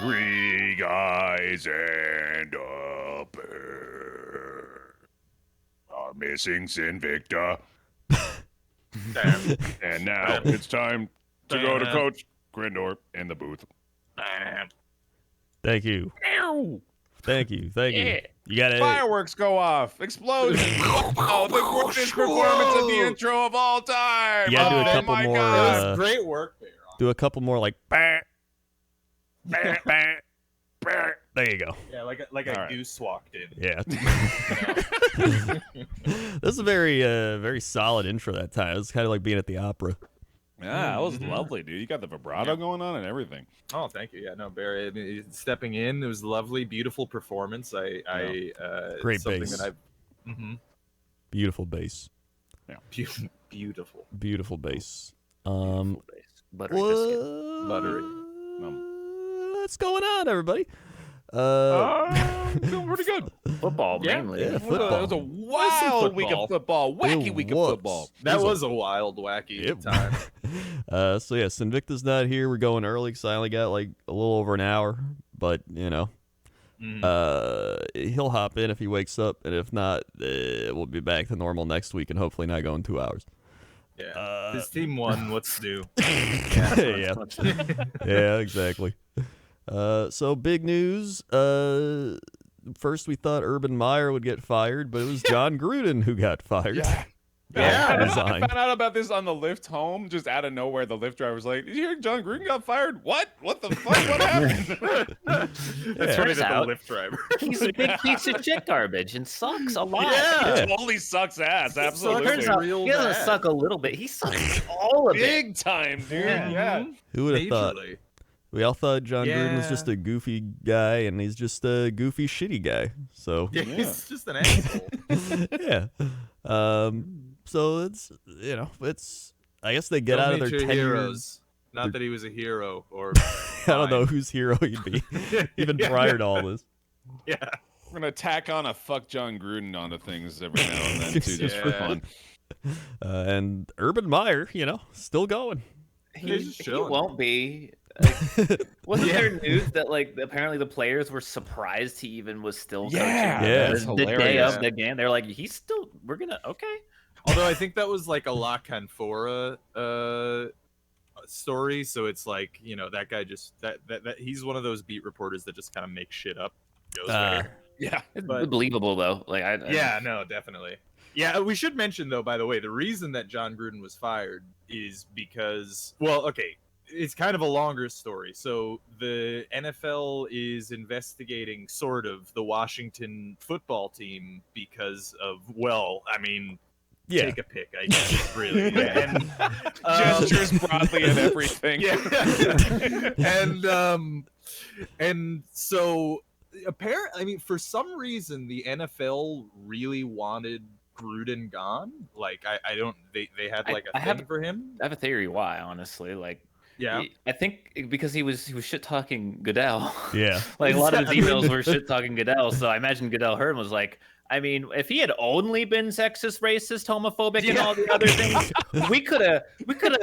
Three guys and a bear are missing Sinvicta. Damn. And now it's time to go to Coach Grindor in the booth. Thank you. Thank you. You got it. Fireworks go off. Explosion. Oh, the greatest performance of the intro of all time. You gotta do a couple more. It was great work there. Do a couple more like. Bah, bah, bah, bah. There you go. Yeah, like a goose walked in. Yeah. This is a very solid intro that time. It was kind of like being at the opera. Yeah, that was lovely, dude. You got the vibrato going on and everything. Oh, thank you. Yeah, no, Barry. I mean, stepping in, it was lovely, beautiful performance. Great something bass. that Beautiful bass. Yeah, beautiful. Beautiful bass. Beautiful bass. Buttery biscuit. Buttery. What's going on, everybody? Feeling pretty good. Football, mainly. Yeah, football. It was a wild week of football. Wacky week of football. That was a wild, wacky time. So yeah, Sinvicta's not here. We're going early because I only got like a little over an hour. But he'll hop in if he wakes up, and if not, we'll be back to normal next week, and hopefully not going 2 hours. Yeah, his team won. What's new? Yeah, exactly. So big news. First we thought Urban Meyer would get fired, but it was John Gruden who got fired. I Resigned. found out about this on the lift home, just out of nowhere. The lift driver's like, "Did you hear John Gruden got fired? What? What the fuck? What happened?" That's funny that out- the lift driver. He's a big piece of shit garbage and sucks a lot. It totally sucks ass. Absolutely. Turns out Real he doesn't bad. suck a little bit. He sucks all of it. Big time, dude. Yeah. Who would have thought? Majorly. We all thought John Gruden was Yeah. just a goofy guy, and he's just a goofy, shitty guy. So Yeah, he's just an asshole. yeah. So it's it's. I guess they get out of their Nature tenure. heroes. Not that he was a hero or. I don't know whose hero he'd be, even prior to all this. Yeah. We're gonna tack on a fuck John Gruden onto things every now and then too, just for Yeah. fun. And Urban Meyer, still going. He's just He chilling. won't be. Wasn't there news that apparently the players were surprised he even was still coaching? Yeah, that's the day hilarious. of the game, they're like, we're gonna okay. Although I think that was like a La Canfora story, so it's like that guy just that he's one of those beat reporters that just kind of makes shit up. Goes there. Yeah. It's But- believable though. Yeah, no, definitely. Yeah, we should mention though, by the way, the reason that John Gruden was fired is because, well, okay, it's kind of a longer story. So the NFL is investigating sort of the Washington football team because of, well, I mean, Yeah. take a pick, I guess, really. And, Gestures broadly and everything. yeah. And so apparently, I mean, for some reason, the NFL really wanted Gruden gone. Like, I don't. They had like a thing for him. I have a theory why, honestly. Yeah. I think because he was shit talking Goodell. Yeah. Like a lot of his emails were shit talking Goodell. So I imagine Goodell heard and was like, I mean, if he had only been sexist, racist, homophobic, and all the other things, we could have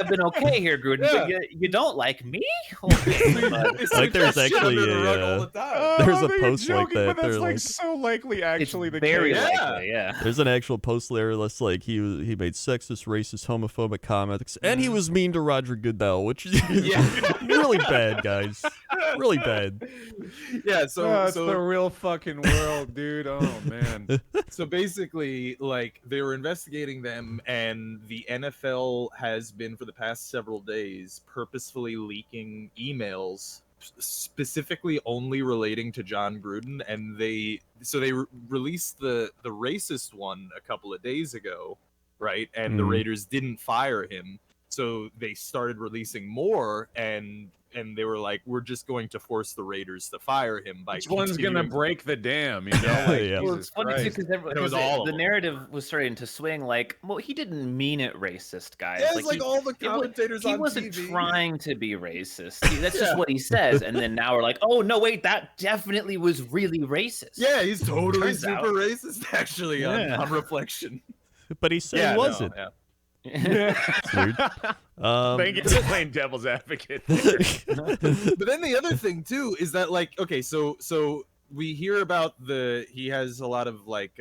been okay here, Gruden. Yeah. But you don't like me? It's Like, there's that shit actually under the a, rug all the time. There's a you're post like joking, that. But that's They're like like- so likely It's actually the very case. likely, yeah. There's an actual post there that's like he made sexist, racist, homophobic comments, and he was mean to Roger Goodell, which is really bad, guys. Really bad. Yeah, That's so the real fucking world, dude. Oh man. so basically, like, they were investigating them, and the NFL has been for the past several days purposefully leaking emails specifically only relating to John Gruden, and they released the racist one a couple of days ago, right? And the Mhm. Raiders didn't fire him, so they started releasing more, and they were like, we're just going to force the Raiders to fire him by Which one's gonna continuing- break the dam? You know, Yeah, like, yeah. Well, Jesus it's funny too Christ. because it was all of the them. narrative was starting to swing. Like, well, he didn't mean it racist, guys. Yeah, it's like he, all the it wa- commentators he on wasn't TV. trying to be racist. That's Yeah. just what he says. And then now we're like, oh no, wait, that definitely was really racist. Yeah, he's totally Turns super out. racist, actually, Yeah. on reflection. But he said Yeah, he wasn't. No, yeah. It's weird. Thank you for playing devil's advocate there. But then the other thing too is that like, okay, so we hear about he has a lot of like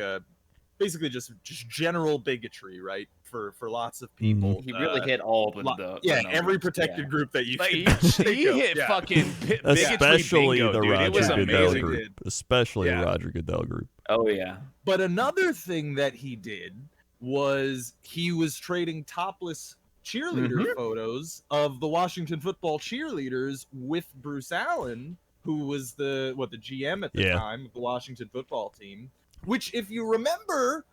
basically just general bigotry, right? For lots of people. He really hit all the every protected group that you Like, can he hit fucking bigotry Especially bingo, the dude. It was Roger Goodell amazing. group. Especially Yeah. the Roger Goodell group. Oh yeah. But another thing that he did was he was trading topless cheerleader photos of the Washington football cheerleaders with Bruce Allen, who was the GM at the time of the Washington football team. Which, if you remember,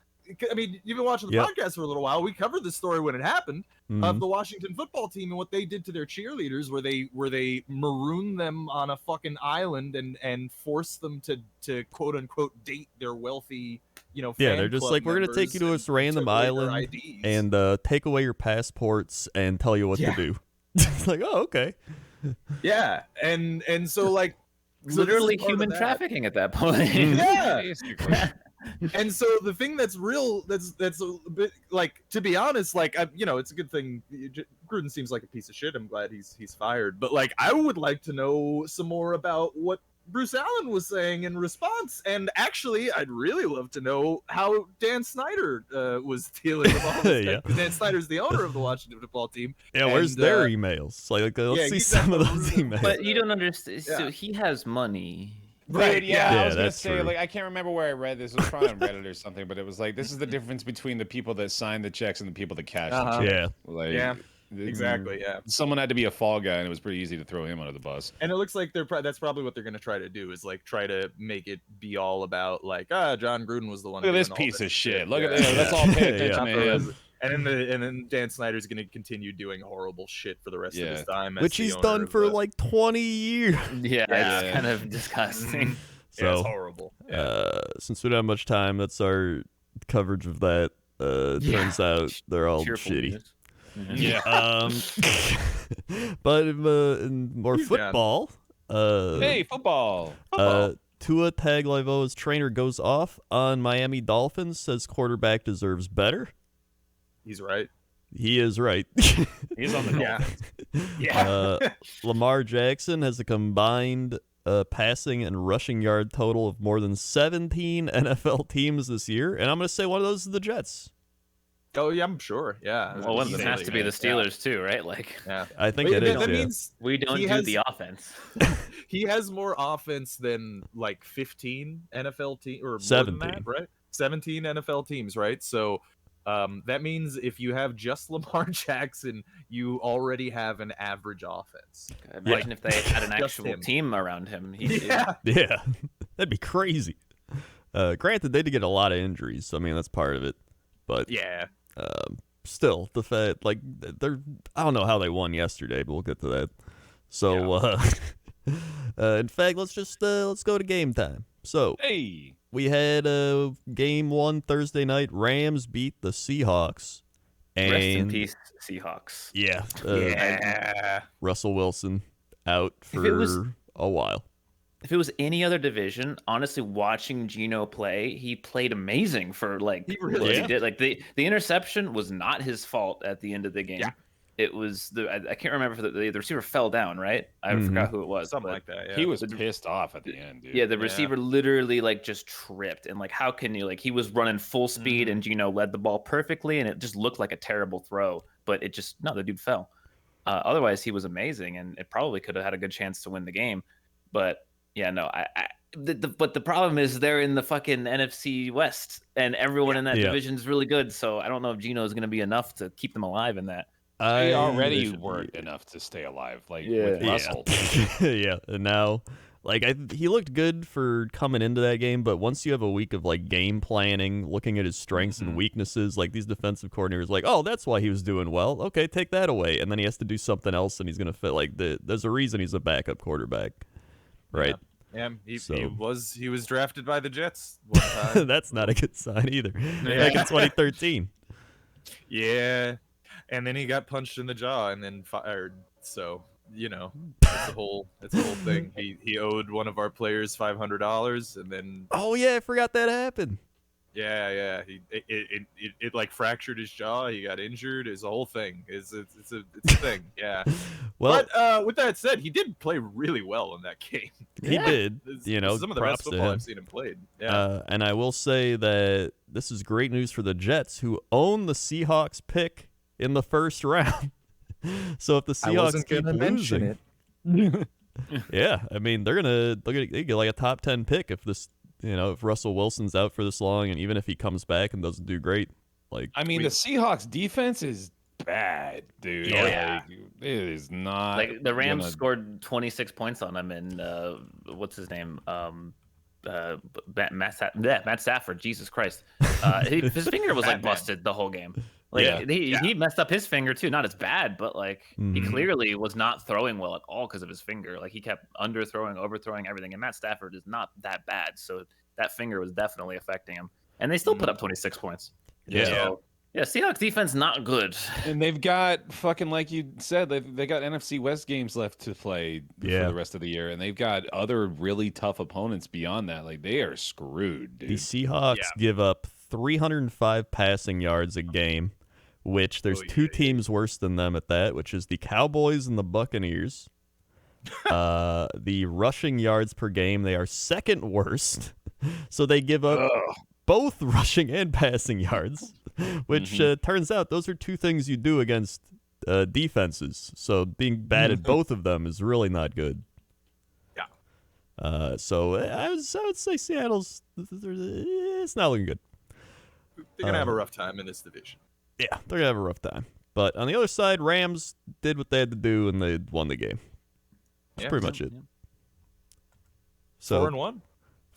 I mean, you've been watching the podcast for a little while. We covered this story when it happened of the Washington football team and what they did to their cheerleaders, where they marooned them on a fucking island and forced them to quote unquote date their wealthy, fan they're just club like, we're gonna take you to this random took away their island IDs. and take away your passports and tell you what to do. It's like, oh, okay. Yeah, and so like Literally so human trafficking at that point. Yeah. Basically. And so the thing that's a bit like, to be honest, like it's a good thing. Gruden seems like a piece of shit. I'm glad he's fired. But like, I would like to know some more about what Bruce Allen was saying in response. And actually, I'd really love to know how Dan Snyder was dealing with all this. Dan Snyder's the owner of the Washington football team. Yeah, where's their emails? Like let's see some of those emails. But you don't understand. So he has money. Right, yeah, I was gonna that's say, true. like, I can't remember where I read this. It was probably on Reddit or something, but it was like, this is the difference between the people that sign the checks and the people that cash the checks. Yeah. Like, Exactly. Yeah. Someone had to be a fall guy, and it was pretty easy to throw him under the bus. And it looks like that's probably what they're going to try to do, is like try to make it be all about like, John Gruden was the one. Look at this doing all piece of shit. shit. Look at this. Let's all pay attention to him. And then Dan Snyder's going to continue doing horrible shit for the rest of his time, which he's done for like 20 years. Yeah, it's kind of disgusting. So it's horrible. Since we don't have much time, that's our coverage of that. Turns out they're all Cheerful shitty. news. Yeah. But in more football. Hey, football. Tua Tagovailoa's trainer goes off on Miami Dolphins, says quarterback deserves better. He's right. He is right. He's on the Dolphins. Lamar Jackson has a combined passing and rushing yard total of more than 17 NFL teams this year, and I'm going to say one of those is the Jets. Oh yeah, I'm sure. Yeah. Well, one of them has to be the Steelers too, right? Like, I think it is. That means we don't do the offense. He has more offense than like 15 NFL teams, or 17, more than that, right? 17 NFL teams, right? So that means if you have just Lamar Jackson, you already have an average offense. Imagine if they had an actual team around him. Yeah, that'd be crazy. Granted, they did get a lot of injuries, so I mean that's part of it. But still, the fact, like, I don't know how they won yesterday, but we'll get to that. So, in fact, let's go to game time. So, we had game one Thursday night. Rams beat the Seahawks. And rest in peace, Seahawks. Yeah. Russell Wilson out for a while. If it was any other division, honestly, watching Geno play, he played amazing for like he really what he did. Like the interception was not his fault at the end of the game. Yeah. It was I can't remember if the receiver fell down, right? I forgot who it was. Something like that. Yeah. He was pissed off at the end, dude. Yeah, the receiver literally like just tripped, and like how can you, like, he was running full speed and Geno led the ball perfectly, and it just looked like a terrible throw, but the dude fell. Otherwise, he was amazing, and it probably could have had a good chance to win the game, but. Yeah, no, but the problem is they're in the fucking NFC West, and everyone in that division is really good. So I don't know if Geno is going to be enough to keep them alive in that. They already weren't enough to stay alive, like with Russell. Yeah, and now, like, he looked good for coming into that game, but once you have a week of like game planning, looking at his strengths and weaknesses, like these defensive coordinators, like, oh, that's why he was doing well. Okay, take that away, and then he has to do something else, and he's going to fit like there's a reason he's a backup quarterback. Right. Yeah, he was drafted by the Jets one time. That's not a good sign either. Back in 2013. Yeah, and then he got punched in the jaw and then fired. So it's a whole thing. He owed one of our players $500, and then I forgot that happened. Yeah. It like fractured his jaw. He got injured. It's a whole thing. It's a thing. Yeah. Well, but with that said, he did play really well in that game. he did. It's some of the best football I've seen him played. Yeah. And I will say that this is great news for the Jets, who own the Seahawks pick in the first round. So if the Seahawks keep losing, yeah, I mean they get like a top 10 pick if this, if Russell Wilson's out for this long, and even if he comes back and doesn't do great. Like, I mean, the Seahawks defense is bad, dude. Yeah. Like, it is not. Like the Rams scored 26 points on them, and what's his name? Matt Stafford. Jesus Christ, his finger was like busted the whole game. Like he messed up his finger too. Not as bad, but like he clearly was not throwing well at all because of his finger. Like he kept underthrowing, overthrowing everything. And Matt Stafford is not that bad, so that finger was definitely affecting him. And they still put up 26 points. So, Seahawks defense not good. And they've got fucking, like you said, they got NFC West games left to play for the rest of the year, and they've got other really tough opponents beyond that. Like, they are screwed, dude. The Seahawks give up 305 passing yards a game, which there's two teams worse than them at that, which is the Cowboys and the Buccaneers. The rushing yards per game, they are second worst. So they give up both rushing and passing yards, which turns out those are two things you do against defenses. So being bad at both of them is really not good. Yeah. So I would say Seattle's, it's not looking good. They're going to have a rough time in this division. Yeah, they're going to have a rough time. But on the other side, Rams did what they had to do, and they won the game. That's pretty much it. Yeah. So 4-1.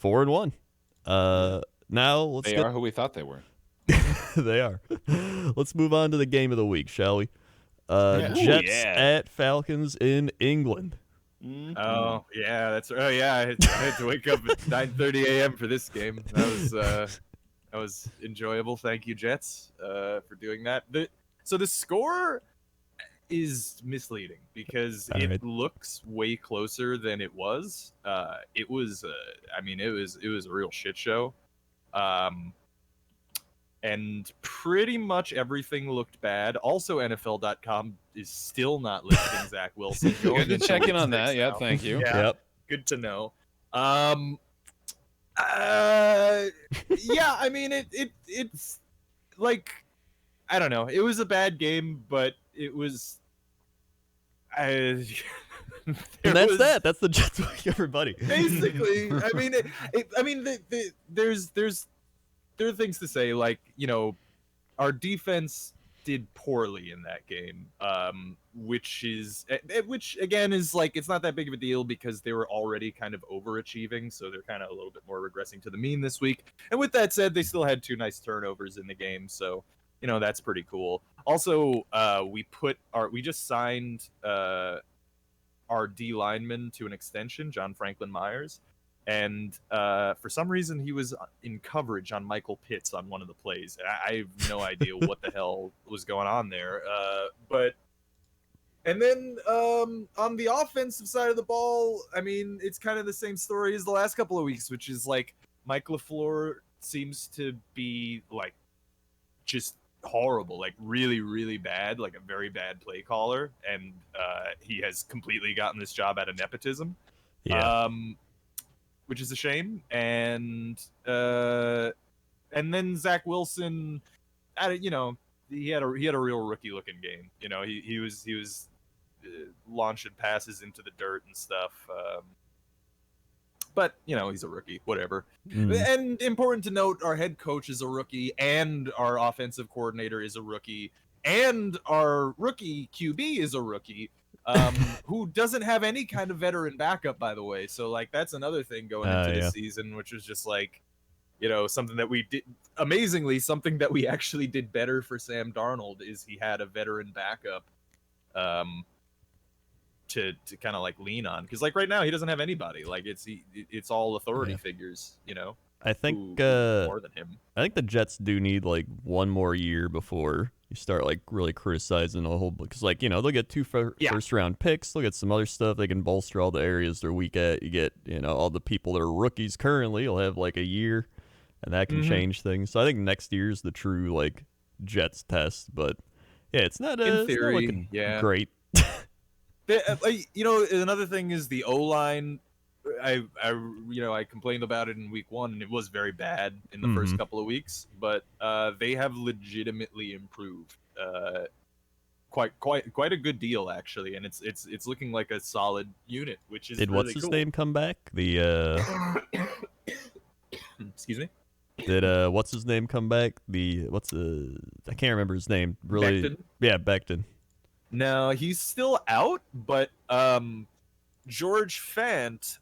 4-1. Now let's They are who we thought they were. They are. Let's move on to the game of the week, shall we? Jets at Falcons in England. Oh, yeah, that's right. Oh, yeah, I had to wake up at 9:30 a.m. for this game. That was enjoyable. Thank you, Jets, for doing that. So the score is misleading because it looks way closer than it was. It was a real shit show. And pretty much everything looked bad. Also, NFL.com is still not listing Zach Wilson. Good to check in on that. Yeah, thank you. Yeah, yep. Good to know. I mean, it's like, I don't know. It was a bad game, but it was. And that's that. That's the Jets week, everybody. Basically, I mean, there are things to say, like, our defense did poorly in that game, which again is like, it's not that big of a deal because they were already kind of overachieving, so they're kind of a little bit more regressing to the mean this week. And with that said, they still had 2 nice turnovers in the game, so that's pretty cool. Also, we just signed our D lineman to an extension, John Franklin Myers. And for some reason, he was in coverage on Michael Pitts on one of the plays. I have no idea what the hell was going on there. And then on the offensive side of the ball, I mean, it's kind of the same story as the last couple of weeks, which is like Mike LaFleur seems to be like just horrible, like really, really bad, like a very bad play caller. And he has completely gotten this job out of nepotism. Yeah. Which is a shame, and then Zach Wilson, he had a real rookie looking game. He was launching passes into the dirt and stuff. But he's a rookie, whatever. And important to note, our head coach is a rookie, and our offensive coordinator is a rookie, and our rookie QB is a rookie. Who doesn't have any kind of veteran backup, by the way. So, like, that's another thing going into the season, which was just like, something that we did amazingly, something that we actually did better for Sam Darnold is he had a veteran backup to kind of like lean on. Because like right now he doesn't have anybody. Like it's all authority figures, I think more than him. I think the Jets do need like one more year before you start like really criticizing a whole, because like they'll get 2 first round picks, they'll get some other stuff, they can bolster all the areas they're weak at. You get all the people that are rookies currently will have like a year, and that can change things. So I think next year's the true like Jets test. But yeah, it's not in theory, it's not looking great. Another thing is the O-line. I complained about it in week 1, and it was very bad in the first couple of weeks. But they have legitimately improved, quite a good deal actually, and it's looking like a solid unit, which is Did really what's his cool. name come back? The excuse me. Did what's his name come back? I can't remember his name. Really? Becton? Yeah, Becton. No, he's still out, but George Fant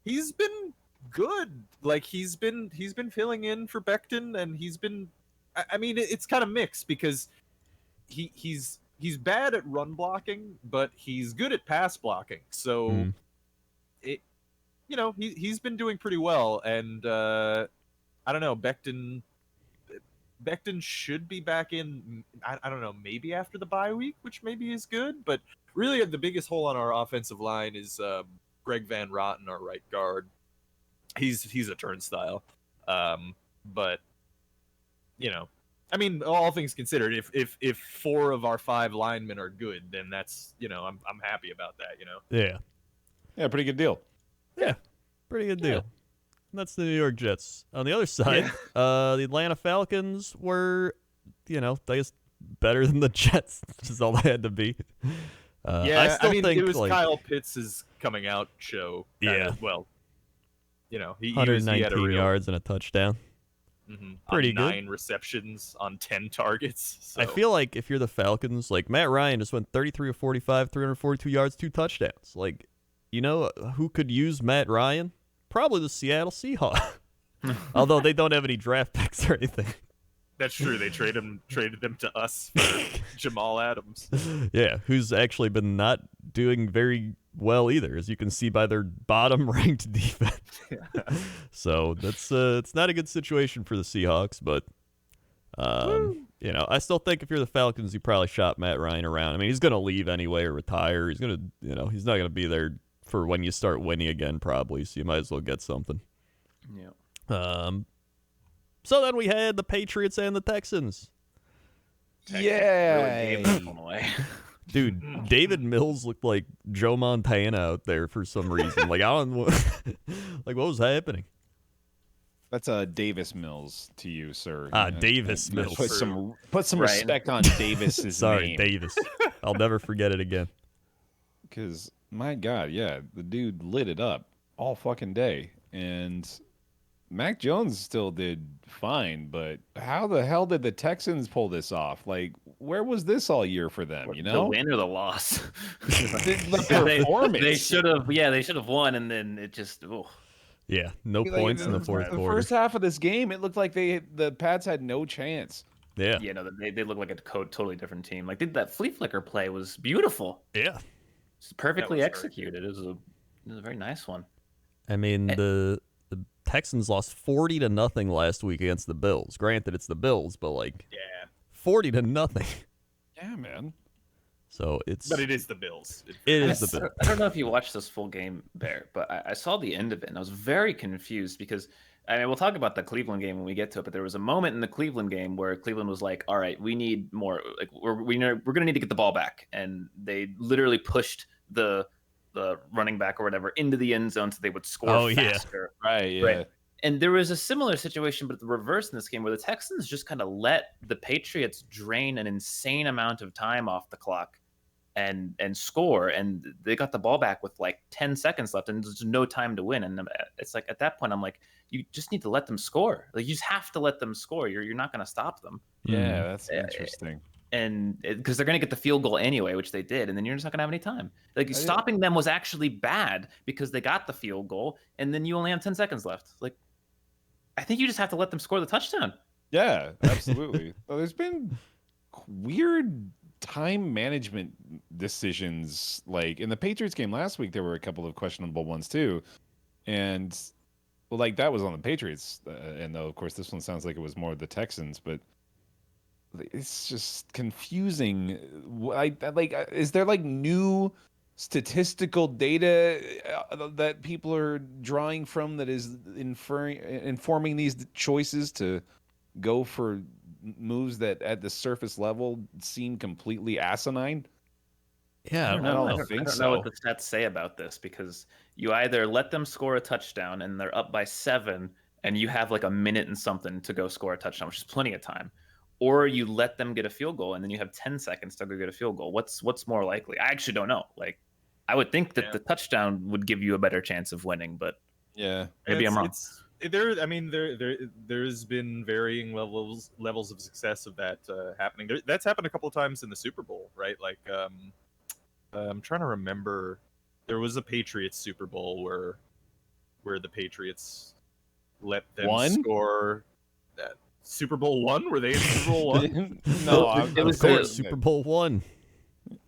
he's been good. Like he's been filling in for Becton, and he's been. I mean, it's kind of mixed because he's bad at run blocking, but he's good at pass blocking. So he's been doing pretty well, and I don't know, Becton should be back in. I don't know, maybe after the bye week, which maybe is good. But really, the biggest hole on our offensive line is Greg Van Roten, our right guard. He's a turnstile, but I mean, all things considered, if 4 of our 5 linemen are good, then that's I'm happy about that. Yeah, pretty good deal. Yeah, pretty good deal. That's the New York Jets. On the other side, the Atlanta Falcons were, I guess, better than the Jets, which is all they had to be. I think it was Kyle Pitts' coming out show. He 119 yards and a touchdown. Pretty good. 9 receptions on 10 targets. So. I feel like if you're the Falcons, like Matt Ryan just went 33 of 45, 342 yards, 2 touchdowns. Like, who could use Matt Ryan? Probably the Seattle Seahawks. Although they don't have any draft picks or anything. That's true. They traded them to us for Jamal Adams. Yeah, who's actually been not doing very well either, as you can see by their bottom-ranked defense. So that's it's not a good situation for the Seahawks, but I still think if you're the Falcons, you probably shop Matt Ryan around. I mean, he's going to leave anyway or retire. He's going to, he's not going to be there for when you start winning again, probably. So you might as well get something. Yeah. So then we had the Patriots and the Texans. Yeah. Dude, David Mills looked like Joe Montana out there for some reason. Like, I don't like what was happening? That's Davis Mills to you, sir. Davis Mills. Put some respect on Davis's Sorry, name. Davis. I'll never forget it again. Because, my God, yeah, the dude lit it up all fucking day. And Mac Jones still did fine, but how the hell did the Texans pull this off? Like, where was this all year for them, The win or the loss? the performance. They should have won, and then it just... Oh. Yeah, no points in the fourth quarter. The first half of this game, it looked like the Pats had no chance. Yeah. Yeah, no, they look like a totally different team. Like, that flea flicker play was beautiful. Yeah. It's perfectly executed. It was a very nice one. I mean, the Texans lost 40-0 last week against the Bills. Granted, it's the Bills, but 40-0. Yeah, man. So but it is the Bills. It is the Bills. I don't know if you watched this full game, Bear, but I saw the end of it and I was very confused because we'll talk about the Cleveland game when we get to it. But there was a moment in the Cleveland game where Cleveland was like, "All right, we need more. Like we're going to need to get the ball back," and they literally pushed the running back or whatever into the end zone so they would score faster. Yeah. Right. Yeah. Right. And there was a similar situation, but the reverse in this game where the Texans just kind of let the Patriots drain an insane amount of time off the clock and score. And they got the ball back with 10 seconds left and there's no time to win. And it's like, at that point, I'm like, you just need to let them score. Like, you just have to let them score. You're not going to stop them. Yeah, that's interesting. And because they're going to get the field goal anyway, which they did, and then you're just not going to have any time. Like, stopping them was actually bad because they got the field goal, and then you only have 10 seconds left. Like, I think you just have to let them score the touchdown. Yeah, absolutely. Well, there's been weird time management decisions. Like in the Patriots game last week, there were a couple of questionable ones too, and that was on the Patriots, and though of course this one sounds like it was more the Texans, but. It's just confusing. Is there new statistical data that people are drawing from that is informing these choices to go for moves that at the surface level seem completely asinine? Yeah, I don't know. I I don't think don't know what the stats say about this, because you either let them score a touchdown and they're up by 7 and you have like a minute and something to go score a touchdown, which is plenty of time, or you let them get a field goal and then you have 10 seconds to go get a field goal. What's more likely? I actually don't know. Like, I would think that the touchdown would give you a better chance of winning, but yeah, maybe I'm wrong. There's been varying levels of success of that happening. That's happened a couple of times in the Super Bowl, right? Like, I'm trying to remember. There was a Patriots Super Bowl where the Patriots let them score. That Super Bowl 1? Were they in Super Bowl 1? No, it was Super Bowl 1.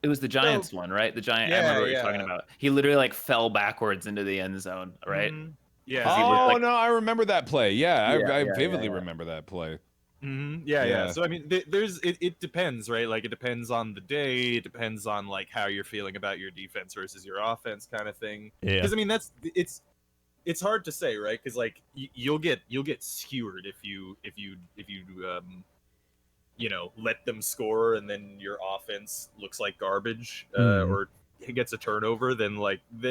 It was the Giants one, right? The Giant. I remember what you're talking about. He literally like fell backwards into the end zone, right? Mm-hmm. Yeah. Oh no, I remember that play. Yeah, I vividly remember that play. Mm-hmm. Yeah. So I mean, it depends, right? Like, it depends on the day. It depends on like how you're feeling about your defense versus your offense, kind of thing. Yeah. Because I mean, it's hard to say, right? Because like you'll get skewered if you let them score and then your offense looks like garbage, or gets a turnover. Then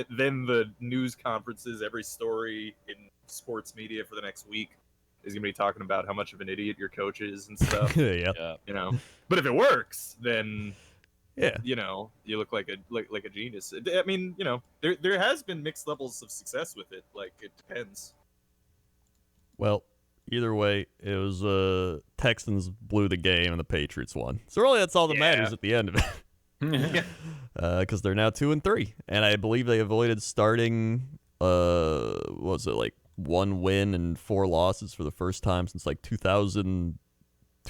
then the news conferences, every story in sports media for the next week is gonna be talking about how much of an idiot your coach is and stuff. Yeah. But if it works, then yeah, you look like a genius. I mean, there has been mixed levels of success with it. Like, it depends. Well, either way, it was Texans blew the game and the Patriots won. So really, that's all that matters at the end of it. Because they're now 2-3, and I believe they avoided starting. What was it, like 1 win and 4 losses for the first time since like 2000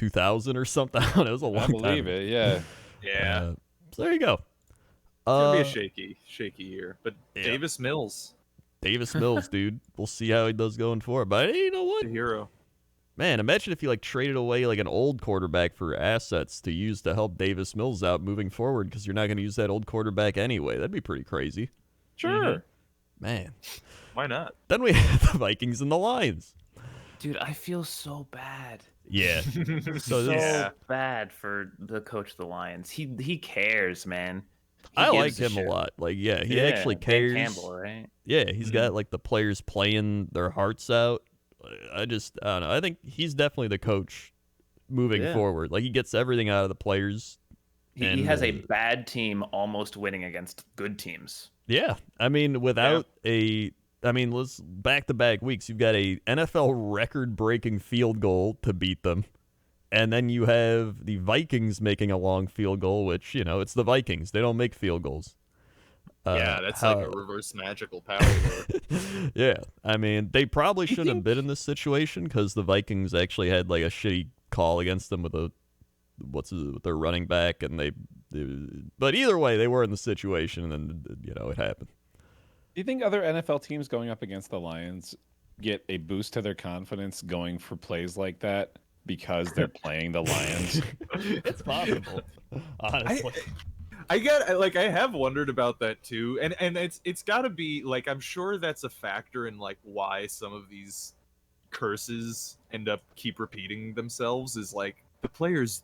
or something? It was a long time. I believe it. Yeah. Yeah. So there you go. It's gonna be a shaky year, but Davis Mills, dude. We'll see how he does going forward. But hey, you know what? The hero. Man, imagine if you like traded away like an old quarterback for assets to use to help Davis Mills out moving forward, because you're not going to use that old quarterback anyway. That'd be pretty crazy. Sure. Mm-hmm. Man. Why not? Then we have the Vikings and the Lions. Dude, I feel so bad. Yeah. So bad for the coach of the Lions. He cares, man. I like him a lot. Like, he actually cares. Dan Campbell, right? Yeah, he's got like the players playing their hearts out. I don't know. I think he's definitely the coach moving forward. Like, he gets everything out of the players. He has a bad team almost winning against good teams. Yeah. I mean, without let's back-to-back weeks, you've got a NFL record-breaking field goal to beat them. And then you have the Vikings making a long field goal, which, it's the Vikings. They don't make field goals. That's like a reverse magical power there. Yeah. I mean, they probably shouldn't have been in this situation, because the Vikings actually had like a shitty call against them with with their running back, and but either way, they were in the situation, and then, it happened. Do you think other NFL teams going up against the Lions get a boost to their confidence going for plays like that because they're playing the Lions? It's possible, honestly. I have wondered about that too, and it's got to be like, I'm sure that's a factor in like why some of these curses keep repeating themselves, is like the players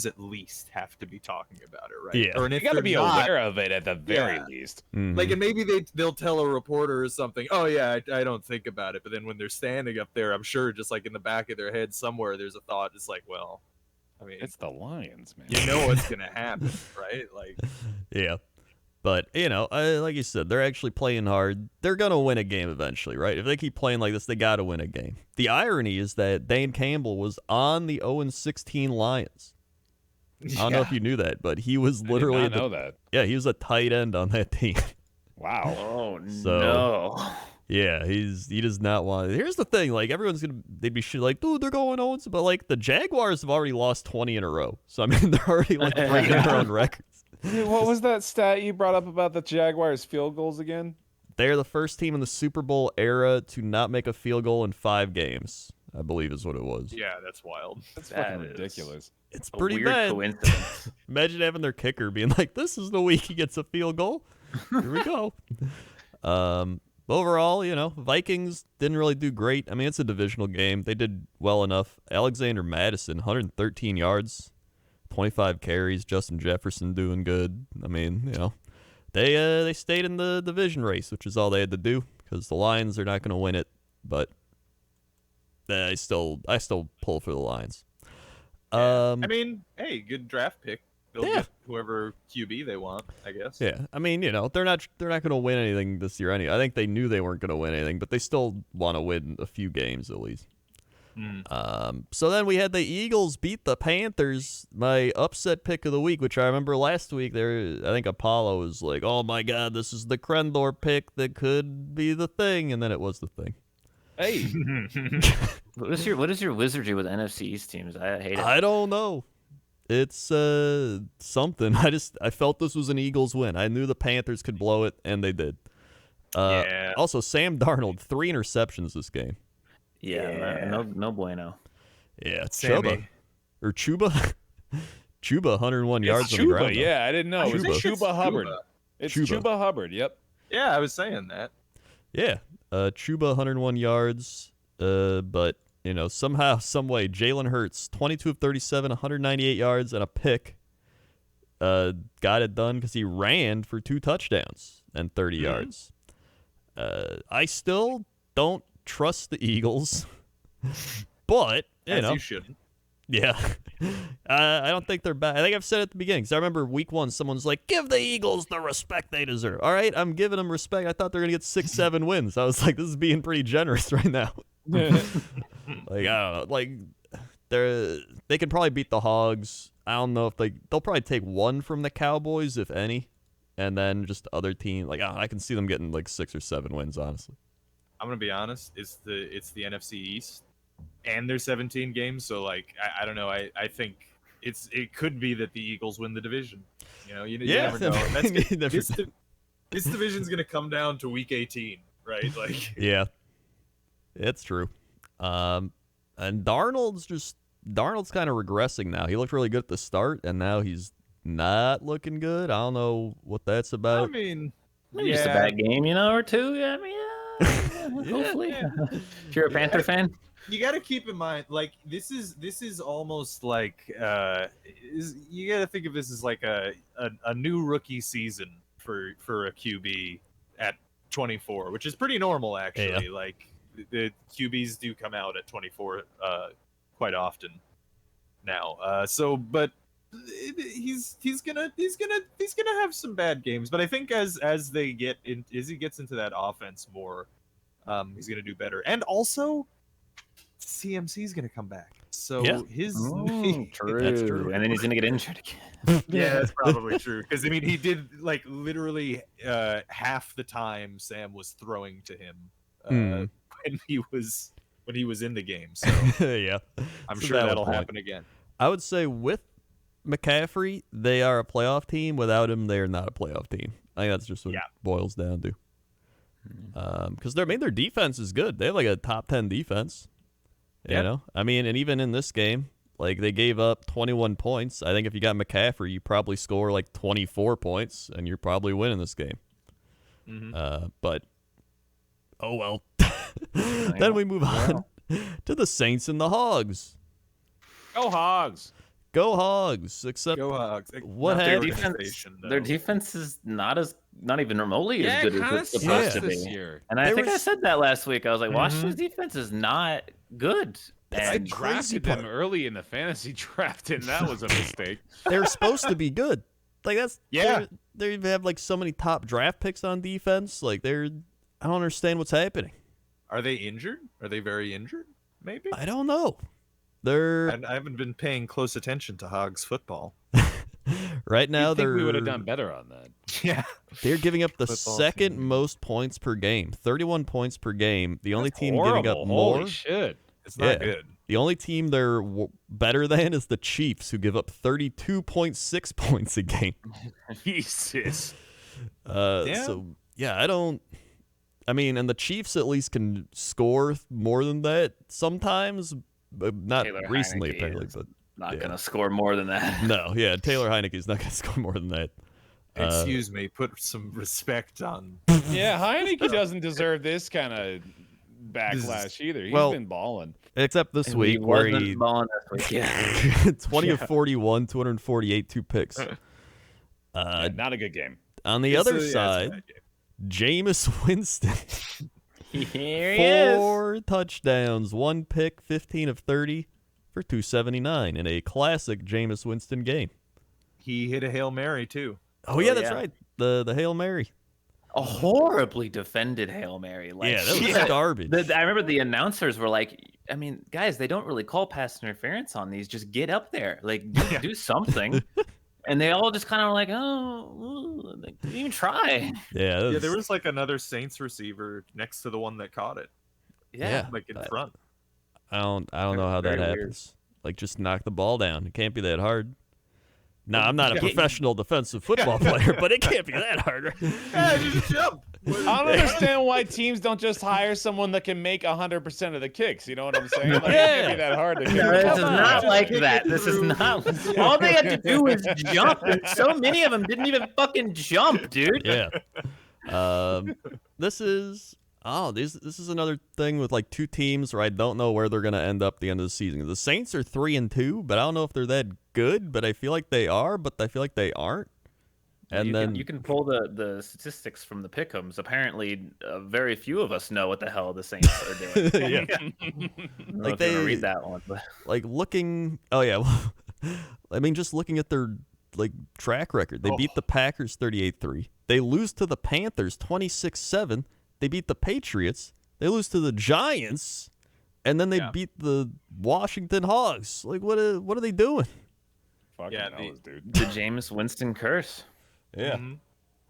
at least have to be talking about it, right? Yeah. Or and You if got to they're be not, aware of it at the very least. Mhm. like, and maybe they'll tell a reporter or something, oh yeah, I don't think about it, but then when they're standing up there, I'm sure just like in the back of their head somewhere there's a thought, it's like, well, I mean, It's the Lions, man. you know what's gonna happen, right? Like, Yeah. But, like you said, they're actually playing hard. They're going to win a game eventually, right? If they keep playing like this, they got to win a game. The irony is that Dan Campbell was on the 0-16 Lions. I don't know if you knew that, but he was literally... I did not know that. Yeah, he was a tight end on that team. Wow. Oh, So, no. Yeah, he does not want... Here's the thing, like, they'd be like, dude, they're going 0, but like, the Jaguars have already lost 20 in a row. So, I mean, they're already like breaking their own records. Dude, what was that stat you brought up about the Jaguars field goals again? They're the first team in the Super Bowl era to not make a field goal in 5 games, I believe is what it was. yeah, that's wild. That's fucking ridiculous. It's A pretty weird bad. coincidence. Imagine having their kicker being like, this is the week he gets a field goal. Here we go. Overall, Vikings didn't really do great. I mean, it's a divisional game. They did well enough. Alexander Mattison, 113 yards, 25 carries. Justin Jefferson doing good. I mean, they stayed in the division race, which is all they had to do because the Lions are not going to win it. But I still pull for the Lions. I mean, hey, good draft pick. They'll get whoever QB they want, I guess. Yeah, I mean, they're not going to win anything this year. I think they knew they weren't going to win anything, but they still want to win a few games at least. So then we had the Eagles beat the Panthers, my upset pick of the week, which I remember last week. I think Apollo was like, "Oh my God, this is the Krendor pick that could be the thing," and then it was the thing. Hey, what is your wizardry with NFC East teams? I hate it. I don't know. It's something. I felt this was an Eagles win. I knew the Panthers could blow it, and they did. Also, Sam Darnold, 3 interceptions this game. Yeah. No bueno. Yeah, Sammy. Chuba. Chuba, 101 yards on the ground. Yeah, I didn't know. It was Chuba Hubbard. It's Chuba. Chuba Hubbard. Yep. Yeah, I was saying that. Yeah, Chuba, 101 yards. But somehow, some way, Jalen Hurts, 22 of 37, 198 yards and a pick. Got it done because he ran for 2 touchdowns and 30 yards. I still don't trust the Eagles, but you shouldn't. Yeah, I don't think they're bad. I think I've said it at the beginning because I remember week 1, someone's like, "Give the Eagles the respect they deserve." All right, I'm giving them respect. I thought they were gonna get 6-7 wins. I was like, this is being pretty generous right now. Like, I don't know. Like, they can probably beat the Hogs. I don't know if they'll probably take 1 from the Cowboys, if any, and then just other team. Like, I can see them getting like 6 or 7 wins, honestly. I'm gonna be honest. It's the NFC East, and there's 17 games. So like, I don't know. I think it could be that the Eagles win the division. You never know. This division's gonna come down to week 18, right? Like, yeah, it's true. And Darnold's kind of regressing now. He looked really good at the start, and now he's not looking good. I don't know what that's about. I mean, Maybe just a bad game, or 2. I mean, hopefully. If you're a Panther fan, you got to keep in mind, like, this is almost like you got to think of this as like a new rookie season for a QB at 24, which is pretty normal actually. Yeah. Like, the QBs do come out at 24 quite often now. But he's gonna have some bad games. But I think as he gets into that offense more, he's gonna do better. And also, CMC is gonna come back. So true. That's true. And then he's gonna get injured again. Yeah, that's probably true. Because I mean, he did like literally half the time Sam was throwing to him when he was in the game. So yeah, I'm sure that'll happen again. I would say with McCaffrey, they are a playoff team. Without him, they are not a playoff team. I think that's just what it boils down to. Because their defense is good. They have like a top 10 defense. I mean, and even in this game, like, they gave up 21 points. I think if you got McCaffrey, you probably score like 24 points, and you're probably winning this game. But oh well. Then we move on to the Saints and the Hogs. Go Hogs! Go Hogs! Except Go Hogs. What their happened? their defense is not even remotely as good as it's supposed to be. This year. And I think I said that last week. I was like, Washington's defense is not good. I drafted them early in the fantasy draft, and that was a mistake. They're supposed to be good. Like, that's they have like so many top draft picks on defense. Like, I don't understand what's happening. Are they injured? Are they very injured? Maybe. I don't know. I haven't been paying close attention to Hogs football. Right now, we would have done better on that. Yeah. They're giving up the second most points per game, 31 points per game. The only team giving up more. Holy shit. It's not good. The only team they're better than is the Chiefs, who give up 32.6 points a game. Jesus. So, I mean, and the Chiefs at least can score more than that sometimes, but not Taylor recently, Heineke apparently. is But not going to score more than that. No, Taylor Heineke's not going to score more than that. Excuse me, put some respect on. Yeah, Heineke doesn't deserve this kind of backlash either. He's been balling. Except this week where he balling this week. Yeah. 20 of 41, 248, 2 picks. Not a good game. On the other side, Jameis Winston. Here he is. 4 touchdowns, 1 pick, 15 of 30 for 279 in a classic Jameis Winston game. He hit a Hail Mary too. Oh yeah, that's right. The Hail Mary. A horribly defended Hail Mary. Like, that was garbage. I remember the announcers were like, I mean, guys, they don't really call pass interference on these. Just get up there. Like, do something. And they all just kind of were like, oh, like, didn't even try. Yeah, there was like another Saints receiver next to the one that caught it. Yeah. Like in front. I don't know how that happens. Like, just knock the ball down. It can't be that hard. No, I'm not a professional defensive football player, but it can't be that hard. Yeah, just jump. I don't understand why teams don't just hire someone that can make 100% of the kicks. You know what I'm saying? Like, it can't be that hard to kick. No, this is not like that. This is not. All they had to do was jump, and so many of them didn't even fucking jump, dude. Yeah. This is another thing with like 2 teams where I don't know where they're going to end up at the end of the season. The Saints are 3-2, but I don't know if they're that good, but I feel like they are, but I feel like they aren't. And you can pull the statistics from the pick'ems. Apparently, very few of us know what the hell the Saints are doing. Yeah. Like they read that one. But. Like looking. Oh yeah. Well, I mean, just looking at their like track record, they beat the Packers 38-3. They lose to the Panthers 26-7. They beat the Patriots. They lose to the Giants, and then they beat the Washington Hogs. Like, what are they doing? Fucking knows, dude. The Jameis Winston curse. Yeah. Mm-hmm.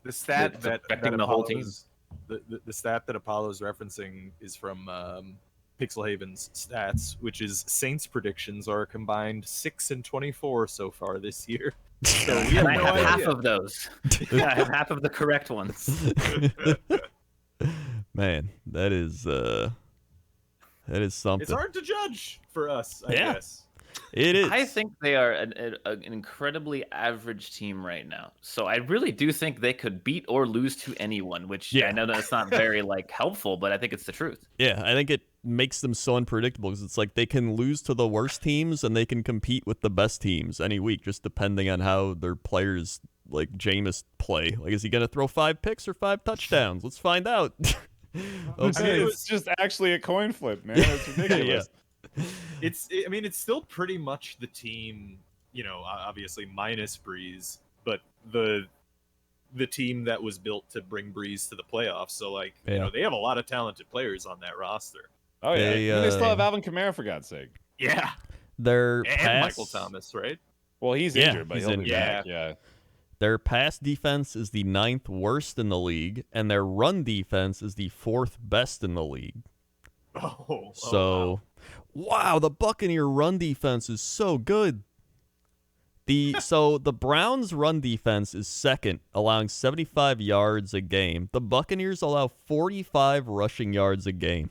The stat that affecting the whole team. The stat that Apollo's referencing is from Pixelhaven's stats, which is Saints predictions are a combined 6-24 so far this year. So we have I no have idea. half of those. I have half of the correct ones. Man, that is something. It's hard to judge for us, I guess. It is. I think they are an incredibly average team right now. So I really do think they could beat or lose to anyone, which I know that's not very like helpful, but I think it's the truth. Yeah, I think it makes them so unpredictable because it's like they can lose to the worst teams and they can compete with the best teams any week, just depending on how their players like Jameis play. Like, is he gonna throw 5 picks or 5 touchdowns? Let's find out. Okay, it's just actually a coin flip, man. It's ridiculous. It's still pretty much the team, obviously minus Breeze, but the team that was built to bring Breeze to the playoffs. So they have a lot of talented players on that roster. Oh yeah, they still have Alvin Kamara, for God's sake. Yeah, and Michael Thomas, right? Well, he's injured, but he's he'll be back. Yeah. Their pass defense is the 9th worst in the league, and their run defense is the 4th best in the league. Wow, the Buccaneer run defense is so good. So the Browns' run defense is 2nd, allowing 75 yards a game. The Buccaneers allow 45 rushing yards a game.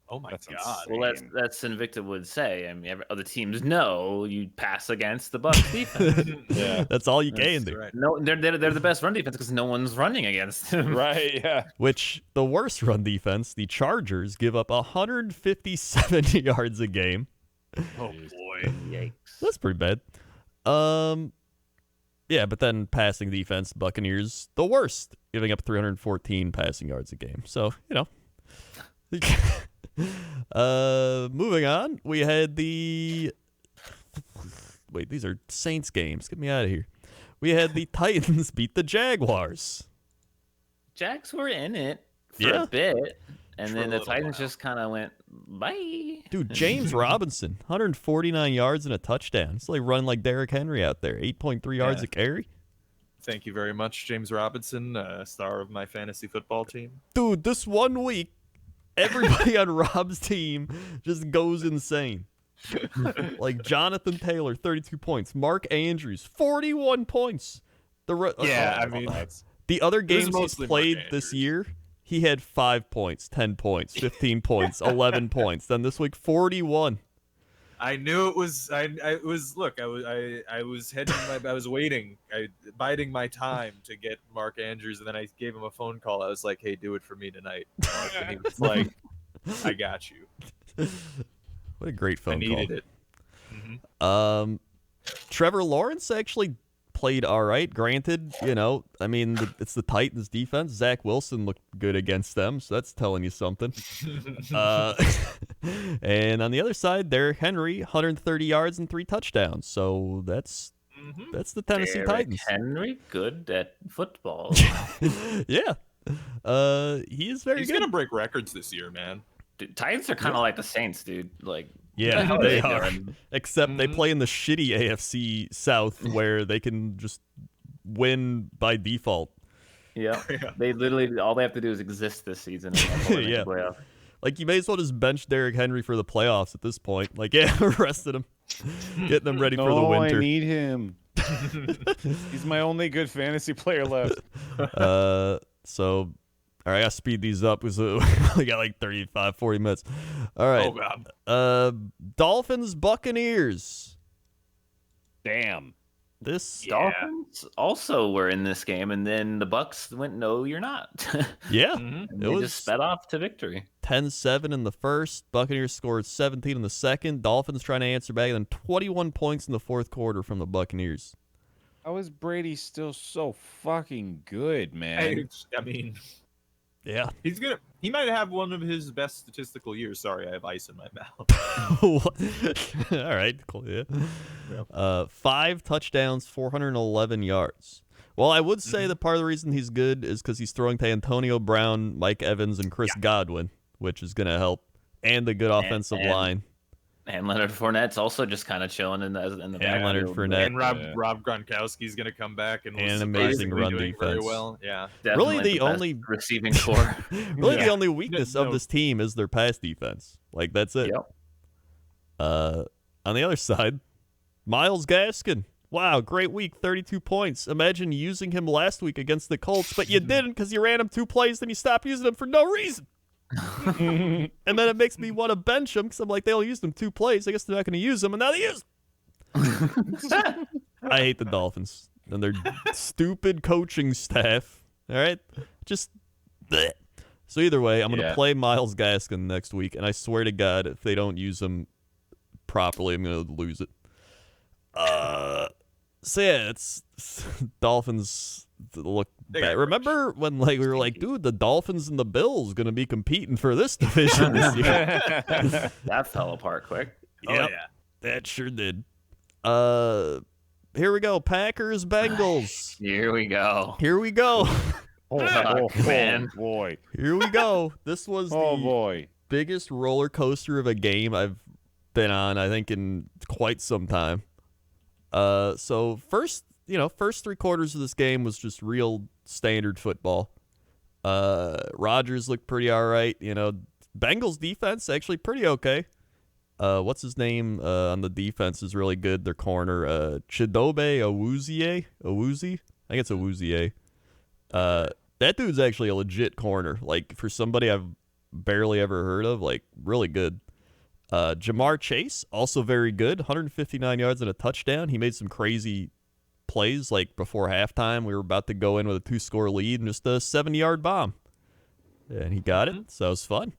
Oh my God! Insane. Well, that's Invicta would say. I mean, other teams know you pass against the Bucs defense. Yeah, that's all you can do. Right. No, they're the best run defense because no one's running against them. Right? Yeah. Which the worst run defense, the Chargers, give up 157 yards a game. Oh boy! Yikes! That's pretty bad. Yeah, but then passing defense, Buccaneers the worst, giving up 314 passing yards a game. So moving on, we had these are Saints games. Get me out of here. We had the Titans beat the Jaguars. Jags were in it for a bit, and then the Titans just kind of went bye. Dude, James Robinson, 149 yards and a touchdown. It's like running like Derrick Henry out there. 8.3 yards a carry. Thank you very much, James Robinson, star of my fantasy football team. Dude, this one week, everybody on Rob's team just goes insane. Like Jonathan Taylor, 32 points. Mark Andrews, 41 points. The other games he's played this year, he had 5 points, 10 points, 15 points, 11 points. Then this week, 41. I knew it was. I was. Look, I was hedging I was waiting, biding my time to get Mark Andrews, and then I gave him a phone call. I was like, "Hey, do it for me tonight." Mark. And he was like, "I got you." What a great phone call. I needed it. Mm-hmm. Trevor Lawrence actually played all right. Granted, I mean, it's the Titans defense. Zach Wilson looked good against them, so that's telling you something. And on the other side, Derrick Henry, 130 yards and 3 touchdowns. So that's the Tennessee Titans. Henry, good at football. Yeah. He is very good. He's going to break records this year, man. Dude, Titans are kind of like the Saints, dude. Like, yeah, they are. Except they play in the shitty AFC South where they can just win by default. Yeah. They literally, all they have to do is exist this season. Yeah. Like, you may as well just bench Derrick Henry for the playoffs at this point. Like, yeah, arrested him. Getting them ready for the winter. I need him. He's my only good fantasy player left. So... All right, I got to speed these up because we only got like 35, 40 minutes. All right. Oh, God. Dolphins, Buccaneers. Damn. Dolphins also were in this game, and then the Bucs went, "No, you're not." Yeah. They just sped off to victory. 10-7 in the first. Buccaneers scored 17 in the second. Dolphins trying to answer back, and then 21 points in the fourth quarter from the Buccaneers. How is Brady still so fucking good, man? I mean... Yeah. He might have one of his best statistical years. Sorry, I have ice in my mouth. All right, cool. Yeah. 5 touchdowns, 411 yards. Well, I would say that part of the reason he's good is because he's throwing to Antonio Brown, Mike Evans, and Chris Godwin, which is going to help, and the good offensive line. And Leonard Fournette's also just kind of chilling in the back. Leonard Fournette. And Rob Gronkowski's going to come back and an amazing run doing defense. Very well. Yeah. Really, the only receiving core. The only weakness of this team is their pass defense. Like, that's it. Yep. On the other side, Myles Gaskin. Wow, great week, 32 points. Imagine using him last week against the Colts, but you didn't because you ran him 2 plays, then you stopped using him for no reason. And then it makes me want to bench him because I'm like, they only used him 2 plays. I guess they're not going to use him, and now they use him. I hate the Dolphins and their stupid coaching staff. All right? Just bleh. So either way, I'm going to play Myles Gaskin next week, and I swear to God, if they don't use him properly, I'm going to lose it. So yeah, it's Dolphins look bad. Remember when we were like, dude, the Dolphins and the Bills going to be competing for this division this year? That fell apart quick. Yep, that sure did. Here we go. Packers, Bengals. Here we go. Man, boy. Here we go. This was the biggest roller coaster of a game I've been on, I think, in quite some time. So first 3 quarters of this game was just real standard football. Rodgers looked pretty all right. Bengals defense actually pretty okay. What's his name on the defense is really good. Their corner, Chidobe Awuzie. I think it's Awuzie. That dude's actually a legit corner. Like, for somebody I've barely ever heard of, like, really good. Jamar Chase, also very good. 159 yards and a touchdown. He made some crazy plays, like before halftime. We were about to go in with a 2-score lead and just a 70-yard bomb. And he got it, so it was fun.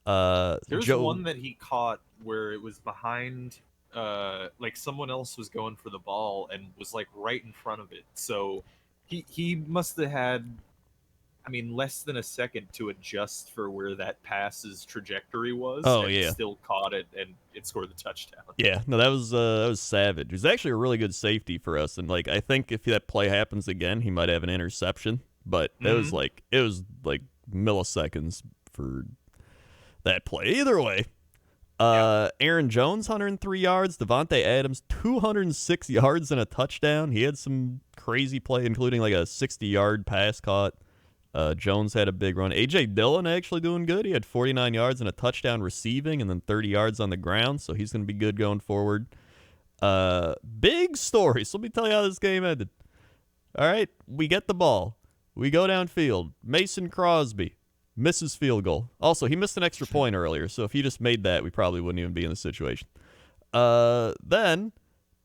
There's one that he caught where it was behind, like someone else was going for the ball and was like right in front of it. So he must have had, less than a second to adjust for where that pass's trajectory was. Oh, and yeah. He still caught it and it scored the touchdown. Yeah, no, that was savage. He was actually a really good safety for us, and I think if that play happens again, he might have an interception. But it was like milliseconds for that play. Either way, Aaron Jones 103 yards, Devontae Adams 206 yards and a touchdown. He had some crazy play, including like a 60-yard pass caught. Jones had a big run. A.J. Dillon actually doing good. He had 49 yards and a touchdown receiving and then 30 yards on the ground, so he's going to be good going forward. Big story. So let me tell you how this game ended. All right, we get the ball. We go downfield. Mason Crosby misses field goal. Also, he missed an extra point earlier, so if he just made that, we probably wouldn't even be in the situation. Then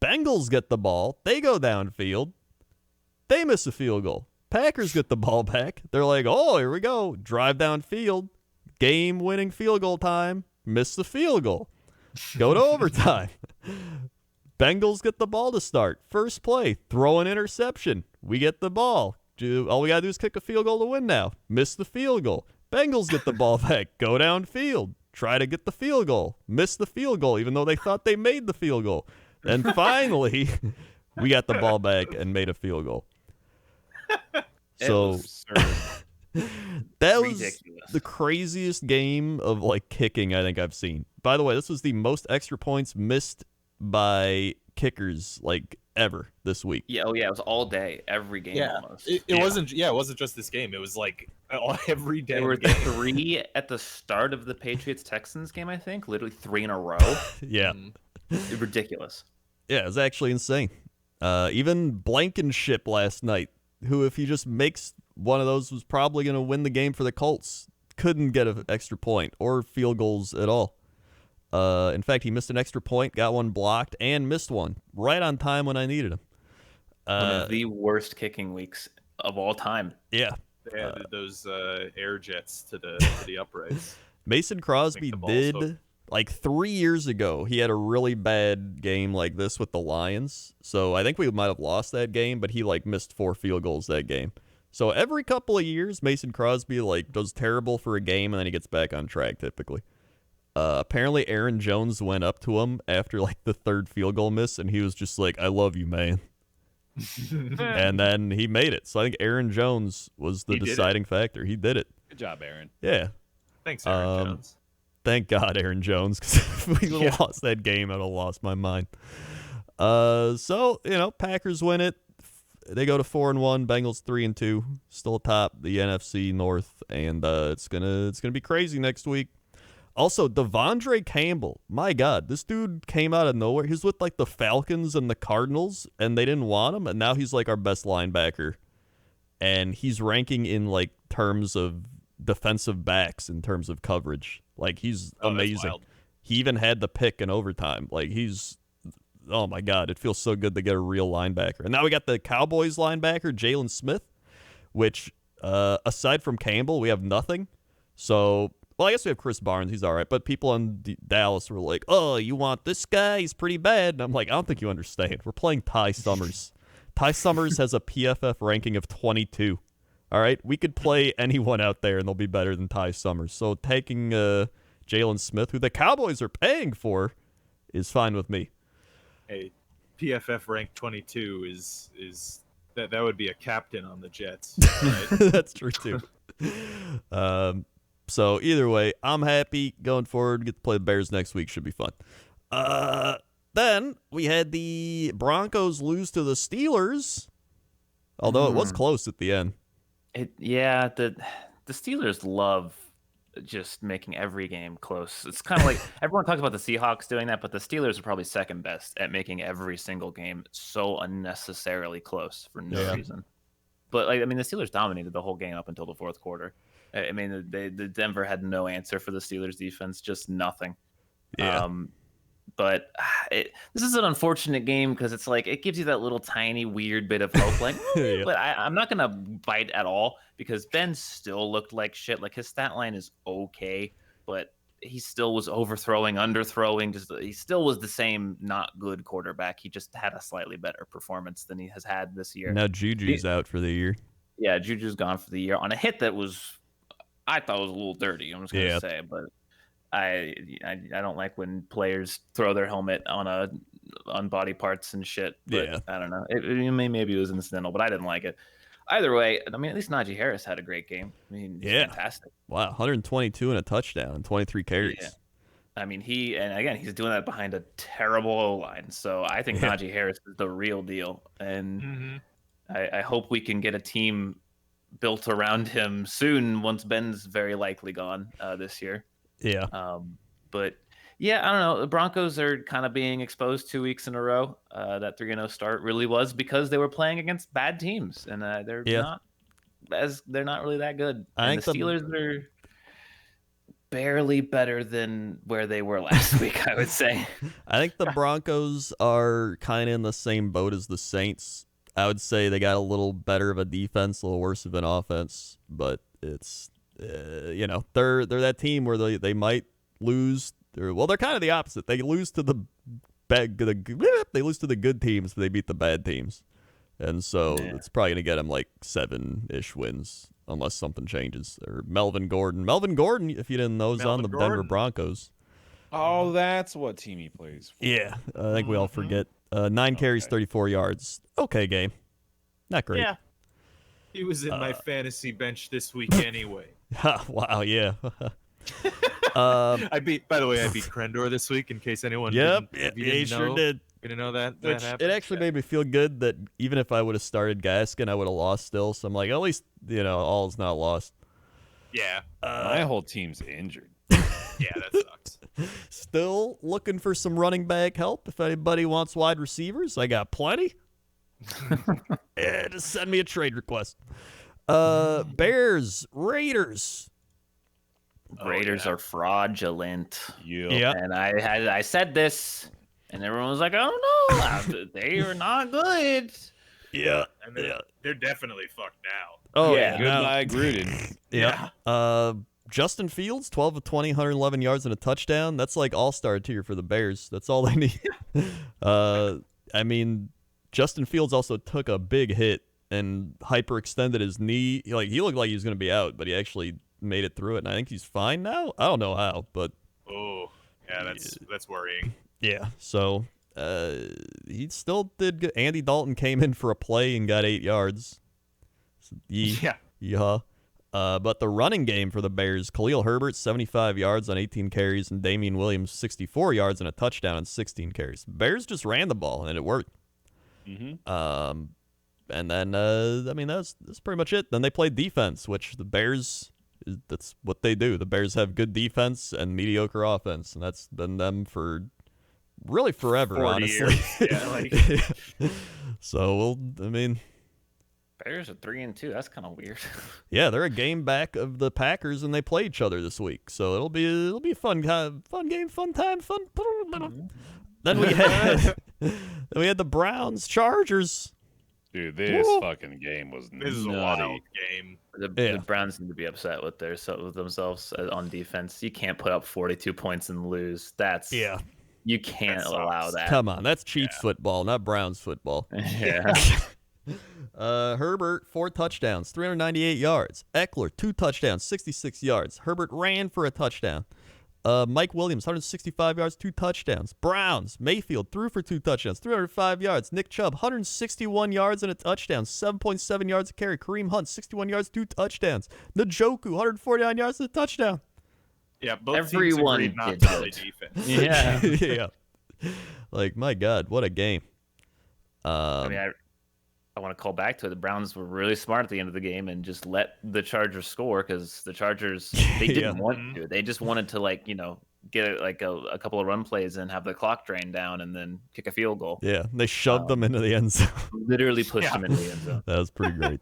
Bengals get the ball. They go downfield. They miss a field goal. Packers get the ball back. They're like, oh, here we go. Drive downfield. Game-winning field goal time. Miss the field goal. Go to overtime. Bengals get the ball to start. First play. Throw an interception. We get the ball. All we got to do is kick a field goal to win now. Miss the field goal. Bengals get the ball back. Go downfield. Try to get the field goal. Miss the field goal, even though they thought they made the field goal. And finally, we got the ball back and made a field goal. So that was ridiculous. The craziest game of kicking I think I've seen. By the way, this was the most extra points missed by kickers ever this week. Yeah, it was all day, every game almost. It wasn't just this game. It was every day. There were 3 at the start of the Patriots Texans game, I think, literally 3 in a row. Yeah. Ridiculous. Yeah, it was actually insane. Even Blankenship last night, who if he just makes one of those was probably going to win the game for the Colts, couldn't get an extra point or field goals at all. In fact, he missed an extra point, got one blocked, and missed one right on time when I needed him. One of the worst kicking weeks of all time. Yeah. They added those air jets to the uprights. Mason Crosby did, 3 years ago, he had a really bad game like this with the Lions. So I think we might have lost that game, but he, missed 4 field goals that game. So every couple of years, Mason Crosby, does terrible for a game, and then he gets back on track, typically. Apparently, Aaron Jones went up to him after, the 3rd field goal miss, and he was just like, I love you, man. And then he made it. So I think Aaron Jones was the deciding factor. He did it. Good job, Aaron. Yeah. Thanks, Aaron Jones. Thank God, Aaron Jones, because if we would have lost that game, I'd have lost my mind. So, Packers win it. They go to 4-1, Bengals 3-2, still atop the NFC North, and it's gonna be crazy next week. Also, Devondre Campbell, my God, this dude came out of nowhere. He was with the Falcons and the Cardinals, and they didn't want him, and now he's our best linebacker, and he's ranking in terms of defensive backs in terms of coverage. He's amazing. He even had the pick in overtime. Oh my God, it feels so good to get a real linebacker. And now we got the Cowboys linebacker, Jalen Smith, which, aside from Campbell, we have nothing. So, well, I guess we have Chris Barnes. He's all right. But people in Dallas were like, oh, you want this guy? He's pretty bad. And I'm like, I don't think you understand. We're playing Ty Summers. Ty Summers has a PFF ranking of 22. All right? We could play anyone out there, and they'll be better than Ty Summers. So taking Jalen Smith, who the Cowboys are paying for, is fine with me. Hey, PFF ranked 22 is that would be a captain on the Jets, right? That's true too. So either way, I'm happy going forward. Get to play the Bears next week. Should be fun. Then we had the Broncos lose to the Steelers, although it was close at the end. The Steelers love just making every game close. It's kind of like everyone talks about the Seahawks doing that, but the Steelers are probably second best at making every single game so unnecessarily close for no reason. But the Steelers dominated the whole game up until the 4th quarter. I mean, the Denver had no answer for the Steelers defense, just nothing. Yeah. But this is an unfortunate game because it's it gives you that little tiny weird bit of hope. But I'm not gonna bite at all because Ben still looked like shit. His stat line is okay, but he still was overthrowing, underthrowing. He still was the same not good quarterback. He just had a slightly better performance than he has had this year. Now Juju's out for the year. Yeah, Juju's gone for the year on a hit that I thought was a little dirty. I'm just gonna say, but. I don't like when players throw their helmet on body parts and shit. But I don't know. Maybe it was incidental, but I didn't like it. Either way, at least Najee Harris had a great game. He's fantastic. Wow, 122 and a touchdown and 23 carries. Yeah. He's doing that behind a terrible O-line. So I think Najee Harris is the real deal. And I hope we can get a team built around him soon once Ben's very likely gone this year. Yeah. But yeah, I don't know. The Broncos are kind of being exposed 2 weeks in a row. That 3-0 start really was because they were playing against bad teams, and they're not really that good. And the Steelers barely better than where they were last week, I would say. I think the Broncos are kind of in the same boat as the Saints. I would say they got a little better of a defense, a little worse of an offense, but it's they're that team where they might lose. They're kind of the opposite. They lose to the good teams, but they beat the bad teams, and so it's probably gonna get them like 7-ish wins unless something changes. Or Melvin Gordon, if you didn't know, is on the Denver Broncos. Oh, that's what team he plays for. Yeah, I think we all forget. 9 carries, 34 yards. Okay game. Not great. Yeah. He was in my fantasy bench this week anyway. Wow, yeah. I beat Krendor this week in case anyone he sure did. Didn't know that happened. It actually made me feel good that even if I would have started Gaskin, I would have lost still. So I'm like, at least, all is not lost. Yeah. My whole team's injured. Yeah, that sucks. Still looking for some running back help. If anybody wants wide receivers, I got plenty. Just send me a trade request. Bears, Raiders. Raiders are fraudulent. Yeah. And I said this, and everyone was like, "Oh no, they are not good." Yeah. And they're definitely fucked now. Oh yeah. Goodbye, Gruden. Yeah. Justin Fields, 12 of 20, 111 yards and a touchdown. That's like all-star tier for the Bears. That's all they need. I mean, Justin Fields also took a big hit and hyperextended his knee. He looked like he was going to be out, but he actually made it through it, and I think he's fine now. I don't know how, but that's worrying. Yeah. So he still did good. Andy Dalton came in for a play and got 8 yards. Yeah. But the running game for the Bears, Khalil Herbert, 75 yards on 18 carries, and Damian Williams, 64 yards and a touchdown on 16 carries. Bears just ran the ball, and it worked. Mm-hmm. And then, that's pretty much it. Then they played defense, which the Bears, that's what they do. The Bears have good defense and mediocre offense, and that's been them for really forever, honestly. Yeah, So, Bears are 3-2. That's kind of weird. Yeah, they're a game back of the Packers, and they play each other this week. So it'll be a fun game, fun time, fun. Then we had the Browns Chargers. Dude, this fucking game was This is a wild game. The Browns need to be upset with themselves on defense. You can't put up 42 points and lose. You can't allow that. Come on, that's Chiefs football, not Browns football. Yeah. Herbert, 4 touchdowns, 398 yards. Eckler, 2 touchdowns, 66 yards. Herbert ran for a touchdown. Mike Williams, 165 yards, 2 touchdowns. Browns, Mayfield threw for 2 touchdowns, 305 yards. Nick Chubb, 161 yards and a touchdown, 7.7 yards a carry. Kareem Hunt, 61 yards, 2 touchdowns. Njoku, 149 yards and a touchdown. Yeah, both everyone teams not did play good. defense. Yeah. Yeah. Like, my God, what a game. I want to call back to it. The Browns were really smart at the end of the game and just let the Chargers score because the Chargers, they didn't want to. They just wanted to, get a couple of run plays and have the clock drain down and then kick a field goal. Yeah, they shoved them into the end zone. Literally pushed them into the end zone. That was pretty great.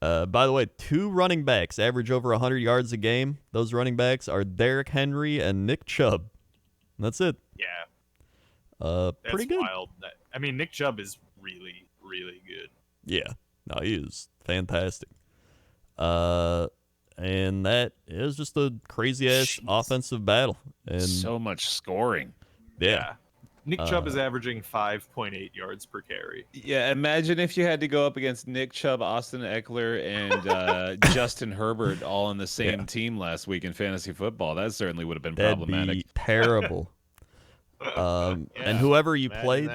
By the way, 2 running backs average over 100 yards a game. Those running backs are Derrick Henry and Nick Chubb. And that's it. Yeah. Pretty good. Wild. Nick Chubb is really, really good. Yeah. No, he is fantastic. And that is just a crazy-ass offensive battle. And so much scoring. Yeah. Nick Chubb is averaging 5.8 yards per carry. Yeah, imagine if you had to go up against Nick Chubb, Austin Eckler, and Justin Herbert all on the same team last week in fantasy football. That certainly would have been problematic. That'd be terrible. And whoever you played,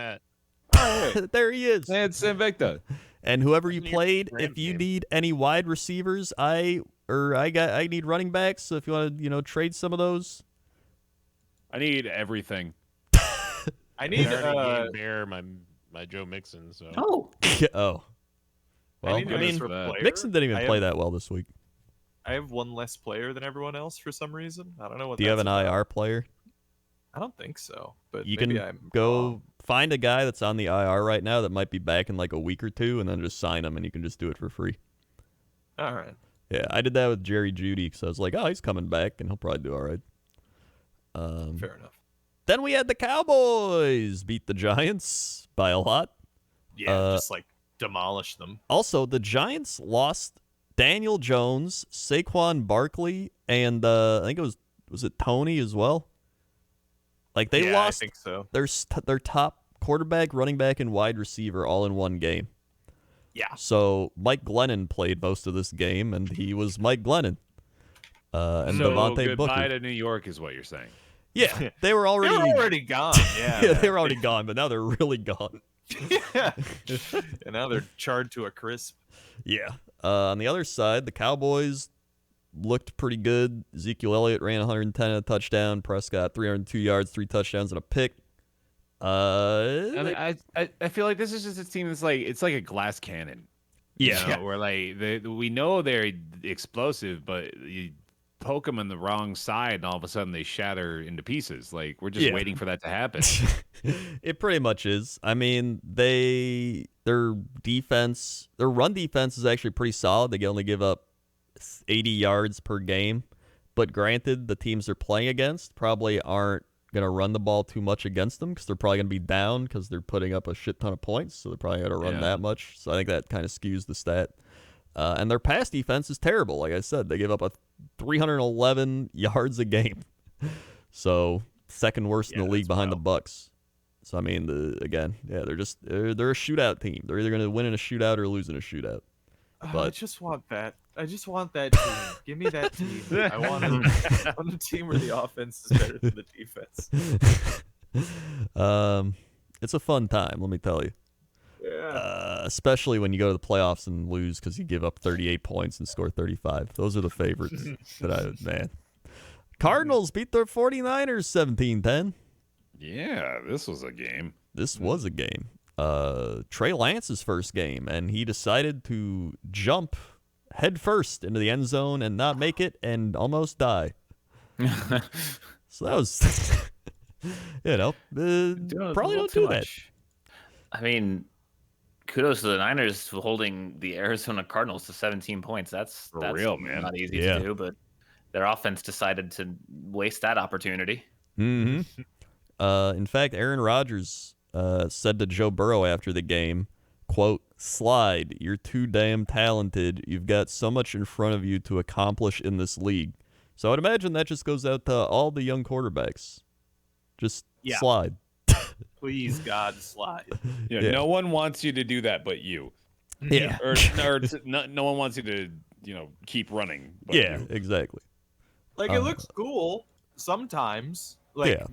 there he is. It's Invicta. And whoever you played, if you need any wide receivers, I need running backs. So if you want to, trade some of those, I need everything. I need Bear my Joe Mixon. So Well, Mixon didn't even play that well this week. I have one less player than everyone else for some reason. I don't know what. Do you have an about. IR player? I don't think so. But you maybe can go find a guy that's on the IR right now that might be back in like a week or two, and then just sign him, and you can just do it for free. All right. Yeah, I did that with Jerry Jeudy because I was like, oh, he's coming back, and he'll probably do all right. Fair enough. Then we had the Cowboys beat the Giants by a lot. Yeah, just like demolish them. Also, the Giants lost Daniel Jones, Saquon Barkley, and I think it was it Tony as well? Like they lost I think so. their top quarterback, running back, and wide receiver all in one game. Yeah. So Mike Glennon played most of this game, and he was Mike Glennon. And so Devontae goodbye Booker. to New York is what you're saying. Yeah, they were already gone. Yeah, yeah, they were already gone, but now they're really gone. Yeah. And now they're charred to a crisp. Yeah. On the other side, the Cowboys looked pretty good. Ezekiel Elliott ran 110 and a touchdown. Prescott 302 yards, 3 touchdowns, and a pick. I feel like this is just a team that's like it's like a glass cannon. Yeah. You know, where like we know they're explosive, but you poke them on the wrong side, and all of a sudden they shatter into pieces. Like we're just waiting for that to happen. It pretty much is. I mean, their run defense is actually pretty solid. They only give up 80 yards per game. But granted, the teams they're playing against probably aren't going to run the ball too much against them because they're probably going to be down because they're putting up a shit ton of points. So they're probably going to run that much. So I think that kind of skews the stat. And their pass defense is terrible. Like I said, they give up 311 yards a game. So second worst in the league behind the Bucs. So I mean, they're a shootout team. They're either going to win in a shootout or lose in a shootout. But I just want that. I just want that team. Give me that team. I want a team where the offense is better than the defense. It's a fun time, let me tell you. Yeah. Especially when you go to the playoffs and lose because you give up 38 points and score 35. Those are the favorites man. Cardinals beat their 49ers 17-10. Yeah, this was a game. This was a game. Trey Lance's first game, and he decided to jump head first into the end zone and not make it and almost die. So that was, probably don't do that. I mean, kudos to the Niners for holding the Arizona Cardinals to 17 points. That's real, man. Not easy to do, but their offense decided to waste that opportunity. Mm-hmm. In fact, Aaron Rodgers said to Joe Burrow after the game, quote, "Slide, you're too damn talented. You've got so much in front of you to accomplish in this league." So I would imagine that just goes out to all the young quarterbacks. Just slide. Please, God, slide. Yeah, no one wants you to do that but you. Yeah. No one wants you to, keep running. But you. Exactly. Like, it looks cool sometimes. Like,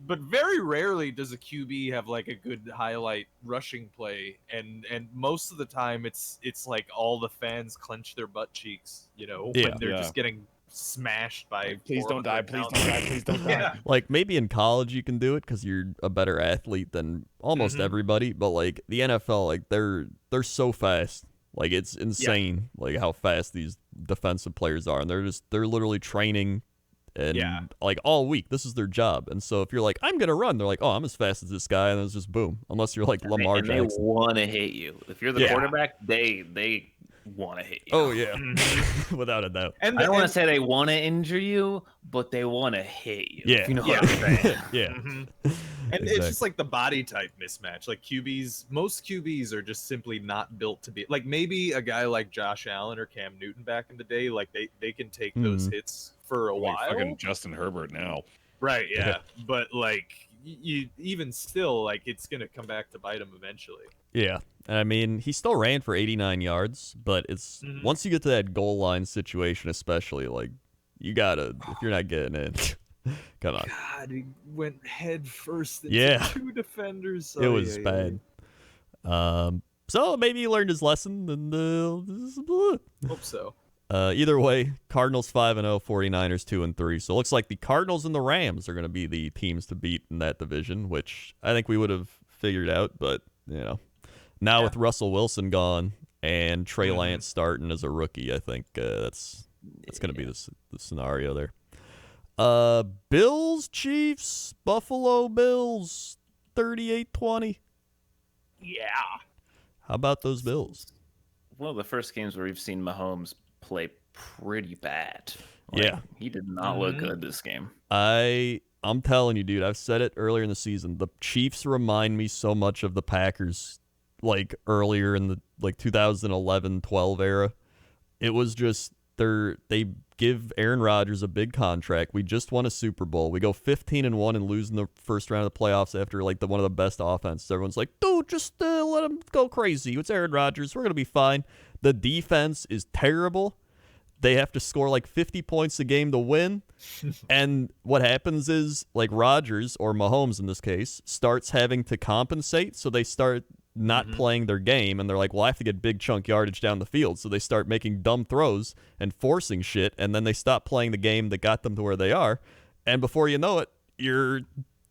but very rarely does a QB have like a good highlight rushing play, and most of the time it's like all the fans clench their butt cheeks, when they're just getting smashed by. Like, please don't die! Please don't die! Please don't die! Like maybe in college you can do it because you're a better athlete than almost everybody, but like the NFL, like they're so fast. Like it's insane, like how fast these defensive players are, and they're literally training. And like all week, this is their job. And so if you're like, I'm gonna run, they're like, oh, I'm as fast as this guy, and it's just boom. Unless you're like Lamar Jackson. They want to hit you. If you're the quarterback, they want to hit you. Oh yeah, without a doubt. And I don't want to say they want to injure you, but they want to hit you. Yeah, you know what I'm saying. Yeah. And it's just like the body type mismatch. Like most QBs are just simply not built to be like maybe a guy like Josh Allen or Cam Newton back in the day. Like they can take those hits for a while. Fucking Justin Herbert now. Right, yeah. But like you even still, like it's gonna come back to bite him eventually. Yeah. I mean, he still ran for 89 yards, but it's once you get to that goal line situation, especially, like you gotta if you're not getting in. Come on. God, he went head first into 2 defenders. It was bad. So maybe he learned his lesson and hope so. Either way, Cardinals 5-0, 49ers 2-3. So it looks like the Cardinals and the Rams are going to be the teams to beat in that division, which I think we would have figured out. But now with Russell Wilson gone and Trey Lance starting as a rookie, I think that's going to be the scenario there. Bills, Chiefs, Buffalo Bills, 38-20. Yeah. How about those Bills? One of the first games where we've seen Mahomes play pretty bad. Yeah. He did not look good this game. I'm telling you, dude, I've said it earlier in the season. The Chiefs remind me so much of the Packers, like earlier in the 2011-12 era. It was just they give Aaron Rodgers a big contract. We just won a Super Bowl. We go 15-1 and lose in the first round of the playoffs after like one of the best offenses. Everyone's like, dude, just let him go crazy. It's Aaron Rodgers. We're gonna be fine. The defense is terrible. They have to score like 50 points a game to win. And what happens is, like, Rodgers, or Mahomes in this case, starts having to compensate. So they start not playing their game. And they're like, well, I have to get big chunk yardage down the field. So they start making dumb throws and forcing shit. And then they stop playing the game that got them to where they are. And before you know it, you're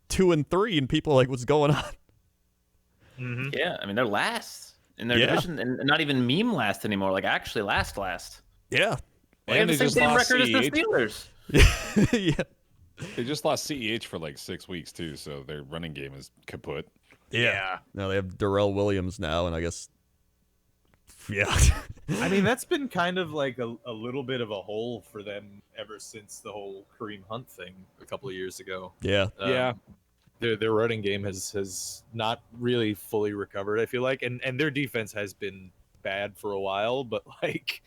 2-3 and people are like, what's going on? Yeah, I mean, they're last in their division. And not even meme last anymore. Like, actually last. Yeah. They have the same record as the Steelers. Yeah. They just lost CEH for like 6 weeks too, so their running game is kaput. Yeah. Now they have Darrell Williams now, and I guess, yeah. I mean, that's been kind of like a little bit of a hole for them ever since the whole Kareem Hunt thing a couple of years ago. Yeah. Their running game has not really fully recovered, I feel like, and their defense has been bad for a while, but like,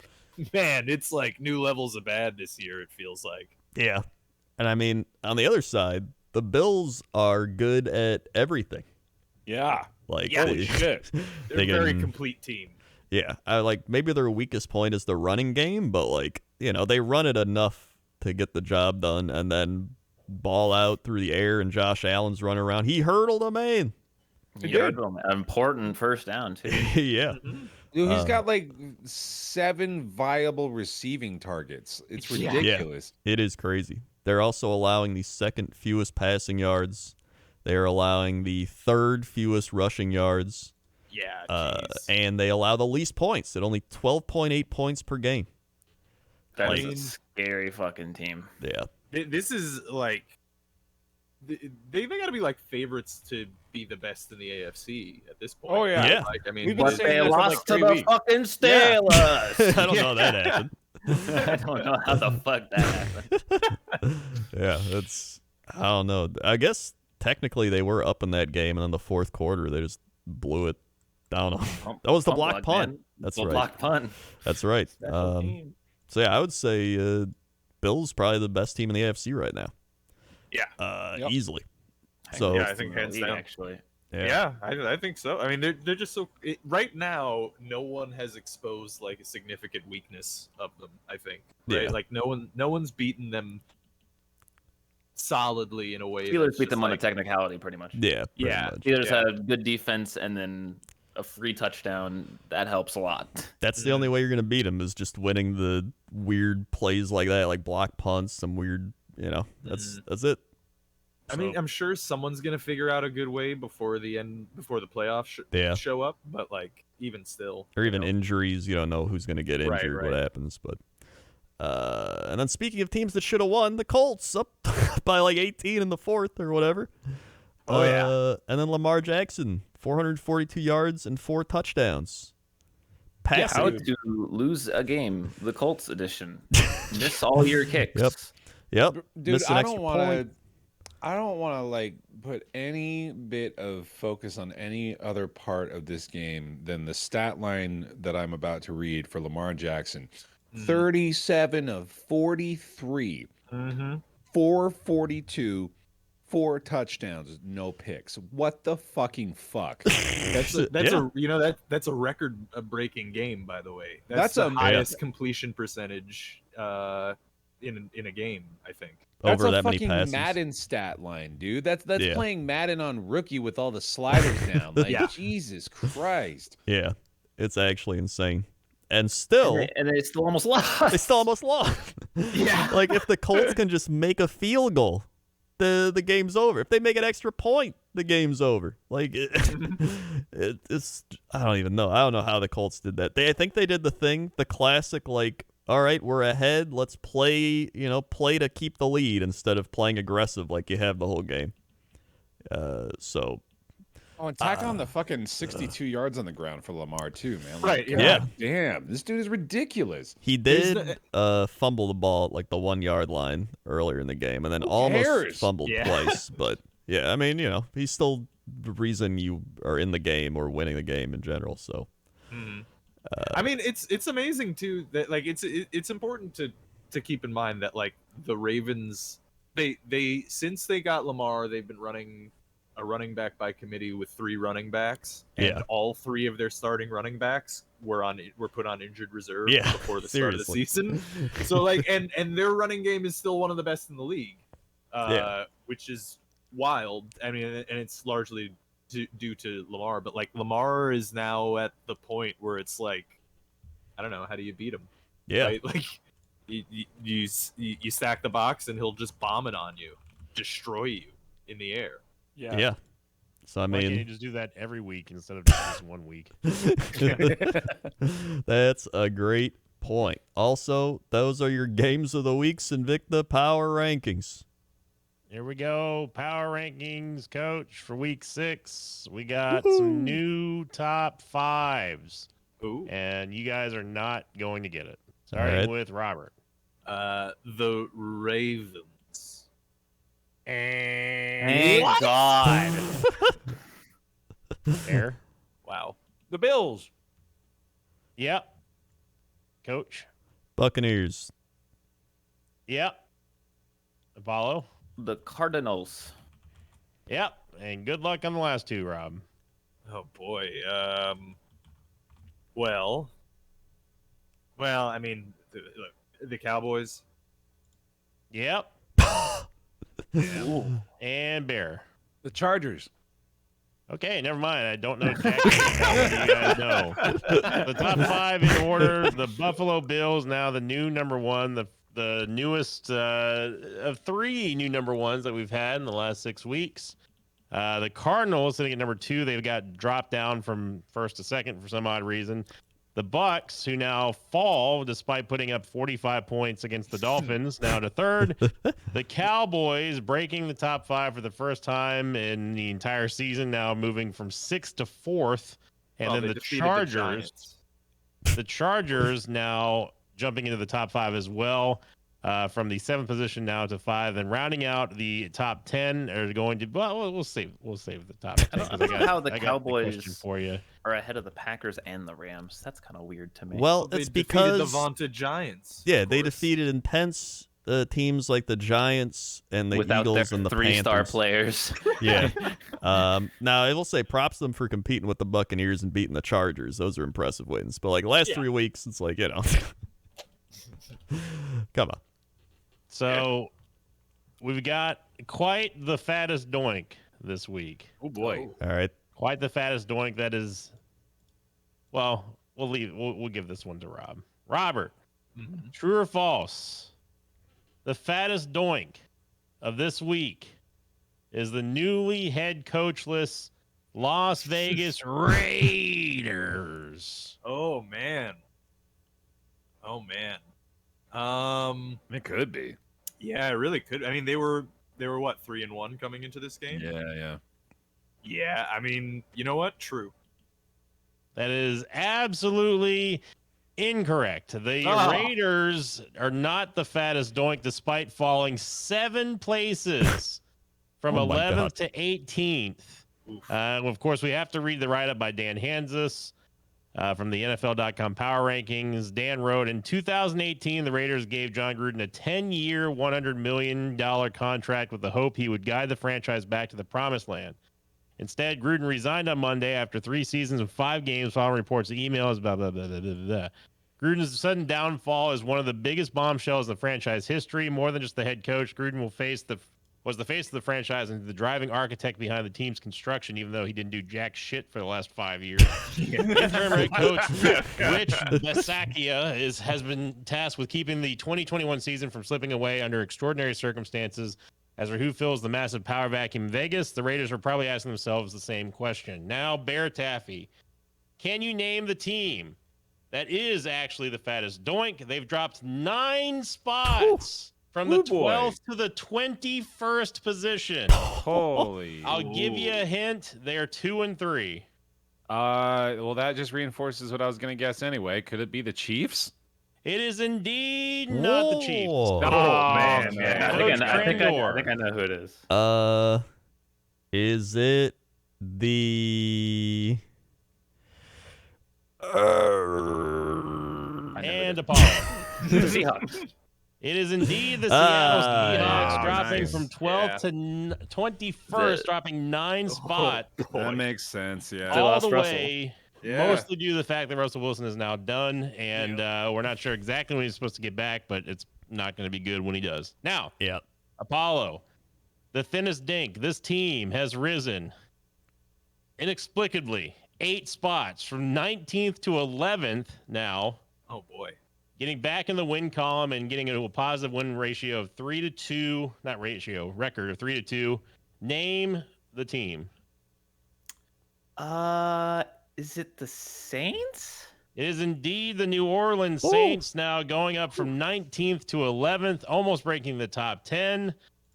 man, it's like new levels of bad this year, it feels like. Yeah. And I mean, on the other side, the Bills are good at everything. Yeah. Like, holy shit. They're a very complete team. Yeah. Maybe their weakest point is the running game, but like, they run it enough to get the job done and then ball out through the air and Josh Allen's running around. He hurdled a man. He hurdled him. An important first down, too. Yeah. Dude, he's got like 7 viable receiving targets. It's ridiculous. Yeah, it is crazy. They're also allowing the second fewest passing yards. They are allowing the third fewest rushing yards. Yeah, and they allow the least points at only 12.8 points per game. That is a scary fucking team. Yeah. This is like they got to be like favorites to be the best in the AFC at this point. Oh yeah. Like, I mean, but they lost to the fucking Steelers. I don't know how that happened. I don't know how the fuck that happened. Yeah, I don't know. I guess technically they were up in that game, and in the fourth quarter they just blew it. I don't know. That was the block punt. Man. That's right. Block punt. That's right. So yeah, I would say Bills probably the best team in the AFC right now. Yeah. Easily. So yeah, I think hands down. Actually. Yeah, I think so. I mean, they're just so right now. No one has exposed like a significant weakness of them. I think, right? Yeah. Like no one's beaten them solidly in a way. Steelers beat them on a technicality, pretty much. Yeah, much. Steelers had good defense and then a free touchdown. That helps a lot. That's the only way you're gonna beat them is just winning the weird plays like that, like block punts, some weird. That's it. I mean, I'm sure someone's gonna figure out a good way before the playoffs show up. But like, even still, or even injuries, you don't know who's gonna get injured, what happens. But and then speaking of teams that should have won, the Colts up by like 18 in the fourth or whatever. Oh yeah. And then Lamar Jackson, 442 yards and 4 touchdowns. Passing. How to lose a game? The Colts edition. Miss all your kicks. Yep. Dude, I don't want to like put any bit of focus on any other part of this game than the stat line that I'm about to read for Lamar Jackson. 37 of 43, 442, 4 touchdowns, no picks. What the fucking fuck? That's a record breaking game, by the way. That's the highest completion percentage in a game, I think. That's over a that many fucking passes. Madden stat line, dude. That's playing Madden on rookie with all the sliders down. Like Jesus Christ. Yeah, it's actually insane. And still, and they still almost lost. They still almost lost. Yeah. Like if the Colts can just make a field goal, the game's over. If they make an extra point, the game's over. Like it's I don't even know. I don't know how the Colts did that. I think they did the classic like, all right, we're ahead. Let's play to keep the lead instead of playing aggressive like you have the whole game. So Oh, and tack on the fucking 62 yards on the ground for Lamar too, man. Right, God damn, this dude is ridiculous. He did fumble the ball at like the 1 yard line earlier in the game, and then almost fumbled twice. But yeah, I mean, he's still the reason you are in the game or winning the game in general. So, I mean, it's amazing too that like it's important to keep in mind that like the Ravens, they since they got Lamar, they've been running a running back by committee with 3 running backs, and all 3 of their starting running backs were put on injured reserve before the start of the season. So like, and their running game is still one of the best in the league, which is wild. I mean, and it's largely due to Lamar, but like Lamar is now at the point where it's like, I don't know, how do you beat him? Yeah, right? Like you stack the box and he'll just bomb it on you, destroy you in the air. Yeah. So I mean, why can't you just do that every week instead of just 1 week? That's a great point. Also, those are your games of the weeks and Invicta Power Rankings. Here we go. Power rankings, coach, for week 6. We got some new top 5s. Ooh. And you guys are not going to get it. Starting with Robert. The Ravens. Thank God. There. Wow. The Bills. Yep. Coach. Buccaneers. Yep. Apollo. The Cardinals. Yep. And good luck on the last 2, Rob. Oh boy. Well, I mean, the Cowboys. Yep. And Bear. The Chargers. Okay, never mind. I don't know jack shit. How do you guys know? The top 5 in order: the Buffalo Bills, now the new number 1, the newest of 3 new number 1s that we've had in the last 6 weeks. The Cardinals sitting at number 2. They've got dropped down from 1st to 2nd for some odd reason. The Bucs, who now fall despite putting up 45 points against the Dolphins, now to 3rd. The Cowboys breaking the top 5 for the first time in the entire season, now moving from 6th to 4th. And then the Chargers now jumping into the top 5 as well, from the 7th position now to 5. And rounding out the top 10 are going to, well, we'll save the top 10. I don't know how the I got Cowboys the for you. are ahead of the Packers and the Rams. That's kind of weird to me. Well, They it's defeated because the vaunted Giants. Yeah, they defeated intense teams like the Giants and the without Eagles their and the 3-star Panthers. players. Yeah. Now I will say props to them for competing with the Buccaneers and beating the Chargers. Those are impressive wins. But like last 3 weeks, it's like, come on. So we've got quite the fattest doink this week. Oh boy. All right. Quite the fattest doink that is. Well, we'll give this one to Rob. Robert, true or false? The fattest doink of this week is the newly head coachless Las Vegas Raiders. Oh man. It could be. Yeah, it really could. I mean, they were what, 3-1 coming into this game? Yeah. Yeah, I mean, you know what? True. That is absolutely incorrect. The Raiders are not the fattest doink, despite falling 7 places from 11th to 18th. Of course, we have to read the write-up by Dan Hanzus from the NFL.com Power Rankings. Dan wrote, in 2018, the Raiders gave John Gruden a 10-year, $100 million contract with the hope he would guide the franchise back to the promised land. Instead, Gruden resigned on Monday after 3 seasons and 5 games following reports of emails, blah, blah, blah, blah, blah, blah. Gruden's sudden downfall is one of the biggest bombshells in franchise history. More than just the head coach, Gruden was the face of the franchise and the driving architect behind the team's construction, even though he didn't do jack shit for the last 5 years. Interim head coach Rich Bisaccia has been tasked with keeping the 2021 season from slipping away under extraordinary circumstances. As for who fills the massive power vacuum in Vegas, the Raiders are probably asking themselves the same question. Now, Bear Taffy, can you name the team that is actually the fattest doink? They've dropped 9 spots from the 12th to the 21st position. Holy. I'll give you a hint. They are 2-3. Well, that just reinforces what I was going to guess anyway. Could it be the Chiefs? It is indeed not the Chiefs. Whoa. Oh, man. Yeah, I think I know who it is. Is it the and Apollo. The Seahawks. It is indeed the Seattle Seahawks, Oh, dropping nice. from 12th to 21st, dropping 9 spots. That makes sense, They yeah. All lost the Russell. way, Yeah. mostly due to the fact that Russell Wilson is now done, and we're not sure exactly when he's supposed to get back, but it's not going to be good when he does. Now, yeah? Apollo, the thinnest dink, this team has risen inexplicably 8 spots from 19th to 11th now, Oh boy. getting back in the win column and getting into a positive win ratio of 3-2, record of 3-2. Name the team. Is it the Saints? It is indeed the New Orleans Saints, now going up from 19th to 11th, almost breaking the top 10.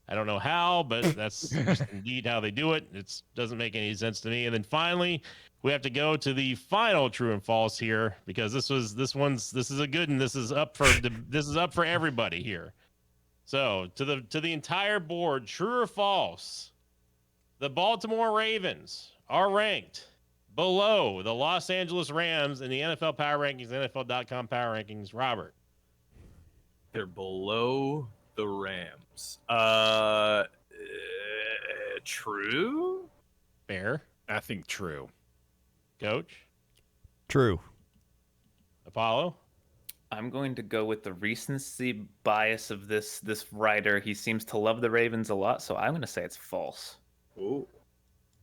I don't know how, but that's just indeed how they do it. It doesn't make any sense to me. And then finally, we have to go to the final true and false here, because this is a good one. This is up for everybody here. So to the entire board, true or false? The Baltimore Ravens are ranked below the Los Angeles Rams in the NFL Power Rankings, NFL.com Power Rankings. Robert. They're below the Rams. True? Fair. I think true. Coach. True. Apollo. I'm going to go with the recency bias of this writer. He seems to love the Ravens a lot, so I'm going to say it's false. Ooh.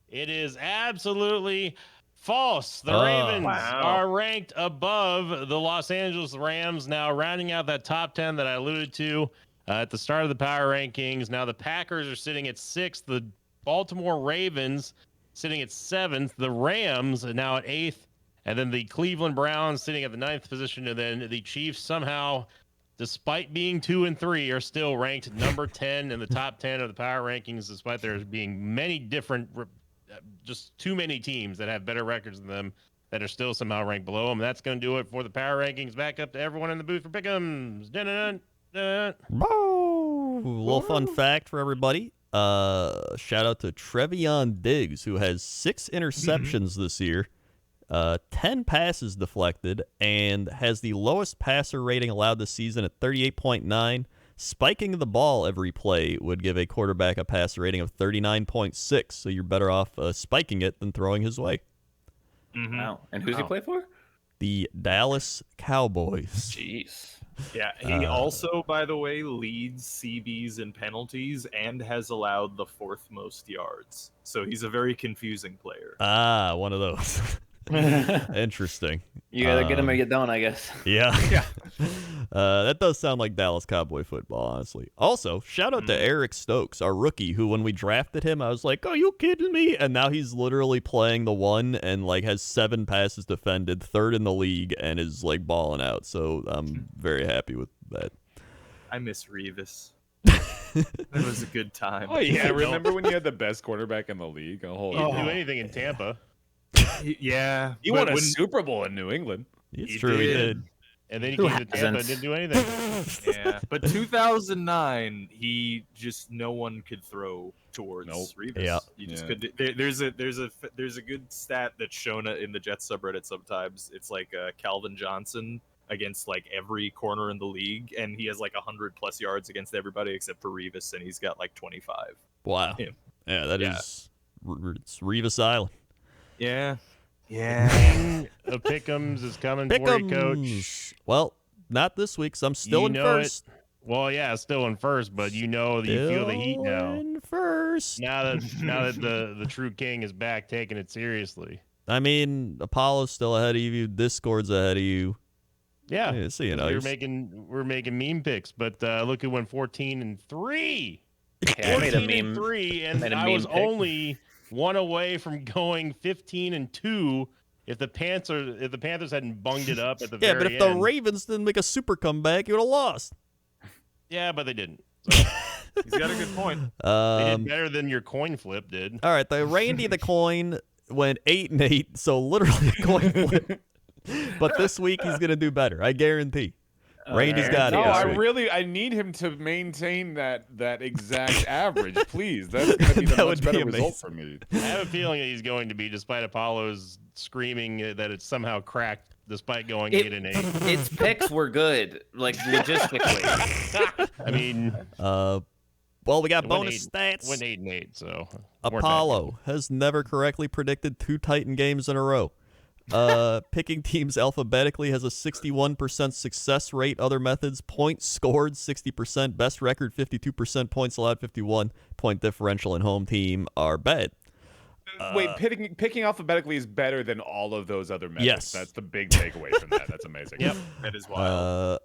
It is absolutely false. The Oh. Ravens Wow. are ranked above the Los Angeles Rams, now rounding out that top 10 that I alluded to at the start of the power rankings. Now the Packers are sitting at 6th. The Baltimore Ravens sitting at 7th. The Rams are now at 8th. And then the Cleveland Browns sitting at the 9th position. And then the Chiefs somehow, despite being 2-3, are still ranked number 10 in the top 10 of the power rankings, despite there being many different, just too many teams that have better records than them that are still somehow ranked below them. And that's going to do it for the power rankings. Back up to everyone in the booth for pick'ems. Whoa. Little fun fact for everybody. Shout out to Trevion Diggs, who has 6 interceptions this year, 10 passes deflected, and has the lowest passer rating allowed this season at 38.9. Spiking the ball every play would give a quarterback a passer rating of 39.6, so you're better off spiking it than throwing his way. Mm-hmm. Wow. And who's he play for? The Dallas Cowboys. Jeez. Yeah, he also, by the way, leads CBs in penalties and has allowed the 4th most yards. So he's a very confusing player. Ah, one of those. Interesting. You gotta get him or you don't, I guess. Yeah. That does sound like Dallas Cowboy football, honestly. Also, shout out to Eric Stokes, our rookie, who when we drafted him, I was like, "Are you kidding me?" And now he's literally playing the 1 and like has 7 passes defended, 3rd in the league, and is like balling out. So I'm very happy with that. I miss Revis. That was a good time. Oh, yeah. Remember when you had the best quarterback in the league? He didn't do anything in Tampa. Yeah. He won a Super Bowl in New England. It's He true, he did. did. And then he Who came to Tampa and hasn't? didn't do anything. Yeah, but 2009, he just no one could throw towards Nope. Revis. Yeah. You just Yeah. could. There's a good stat that's shown in the Jets subreddit sometimes. It's like Calvin Johnson against like every corner in the league, and he has like 100+ yards against everybody except for Revis, and he's got like 25. Wow. Him. Yeah, that Yeah. is. It's Revis Island. Yeah. King of Pick'ems is coming for you, Coach. Pick'ems. Well, not this week, so I'm still You in know first. Well, yeah, still in first, but you know that you feel the heat Still now. in first. Now that the true king is back, taking it seriously. I mean, Apollo's still ahead of you. Discord's ahead of you. Yeah, So, you know, we're you're- making meme picks, but look who went 14-3. Yeah, I made a 14-3, and made a I meme was pick. only one away from going 15-2 if the Panthers hadn't bunged it up at the Yeah, very but if the end. Ravens didn't make a super comeback, you would have lost. Yeah, but they didn't. So He's got a good point. they did better than your coin flip did. All right, the Randy the coin went 8-8, so literally a coin flip. But this week he's gonna do better. I guarantee. Randy's got it. No, this week. I need him to maintain that exact average, please. That's going to be the That much would be better amazing. result for me. I have a feeling that he's going to be, despite Apollo's screaming that it's somehow cracked, despite going 8-8. Its picks were good, like logistically. I mean, well, we got it bonus went stats. 8-8, so Apollo has never correctly predicted 2 Titan games in a row. Picking teams alphabetically has a 61% success rate. Other methods: points scored 60%, best record 52%, points allowed 51, point differential and home team are bad. Wait, picking alphabetically is better than all of those other methods. Yes. That's the big takeaway from that. That's amazing. Yep. That is wild.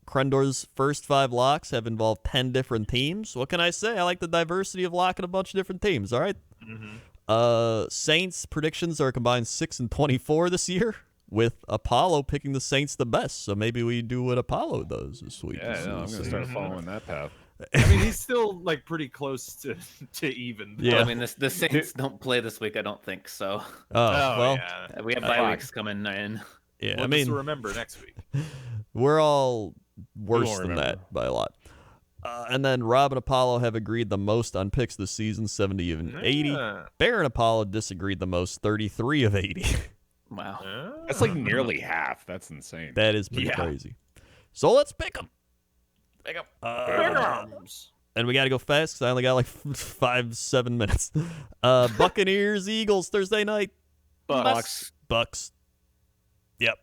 Krendor's first 5 locks have involved 10 different teams. What can I say? I like the diversity of locking a bunch of different teams. All right. Saints predictions are a combined 6-24 this year, with Apollo picking the Saints the best. So maybe we do what Apollo does this week. Yeah, no, I'm going to start following that path. I mean, he's still like pretty close to even. Yeah. I mean, the Saints don't play this week, I don't think so. Well, yeah. We have bye weeks coming in. yeah. We'll I mean, just remember next week. we're all worse won't than remember. that by a lot. And then Rob and Apollo have agreed the most on picks this season, 70 of 80. Yeah. Bear and Apollo disagreed the most, 33 of 80. Wow. That's like nearly half. That's insane. That is pretty Yeah. crazy. So let's pick them. Pick up. And we got to go fast because I only got like 5-7 minutes. Buccaneers, Eagles, Thursday night. Bucks. Bucks. Yep.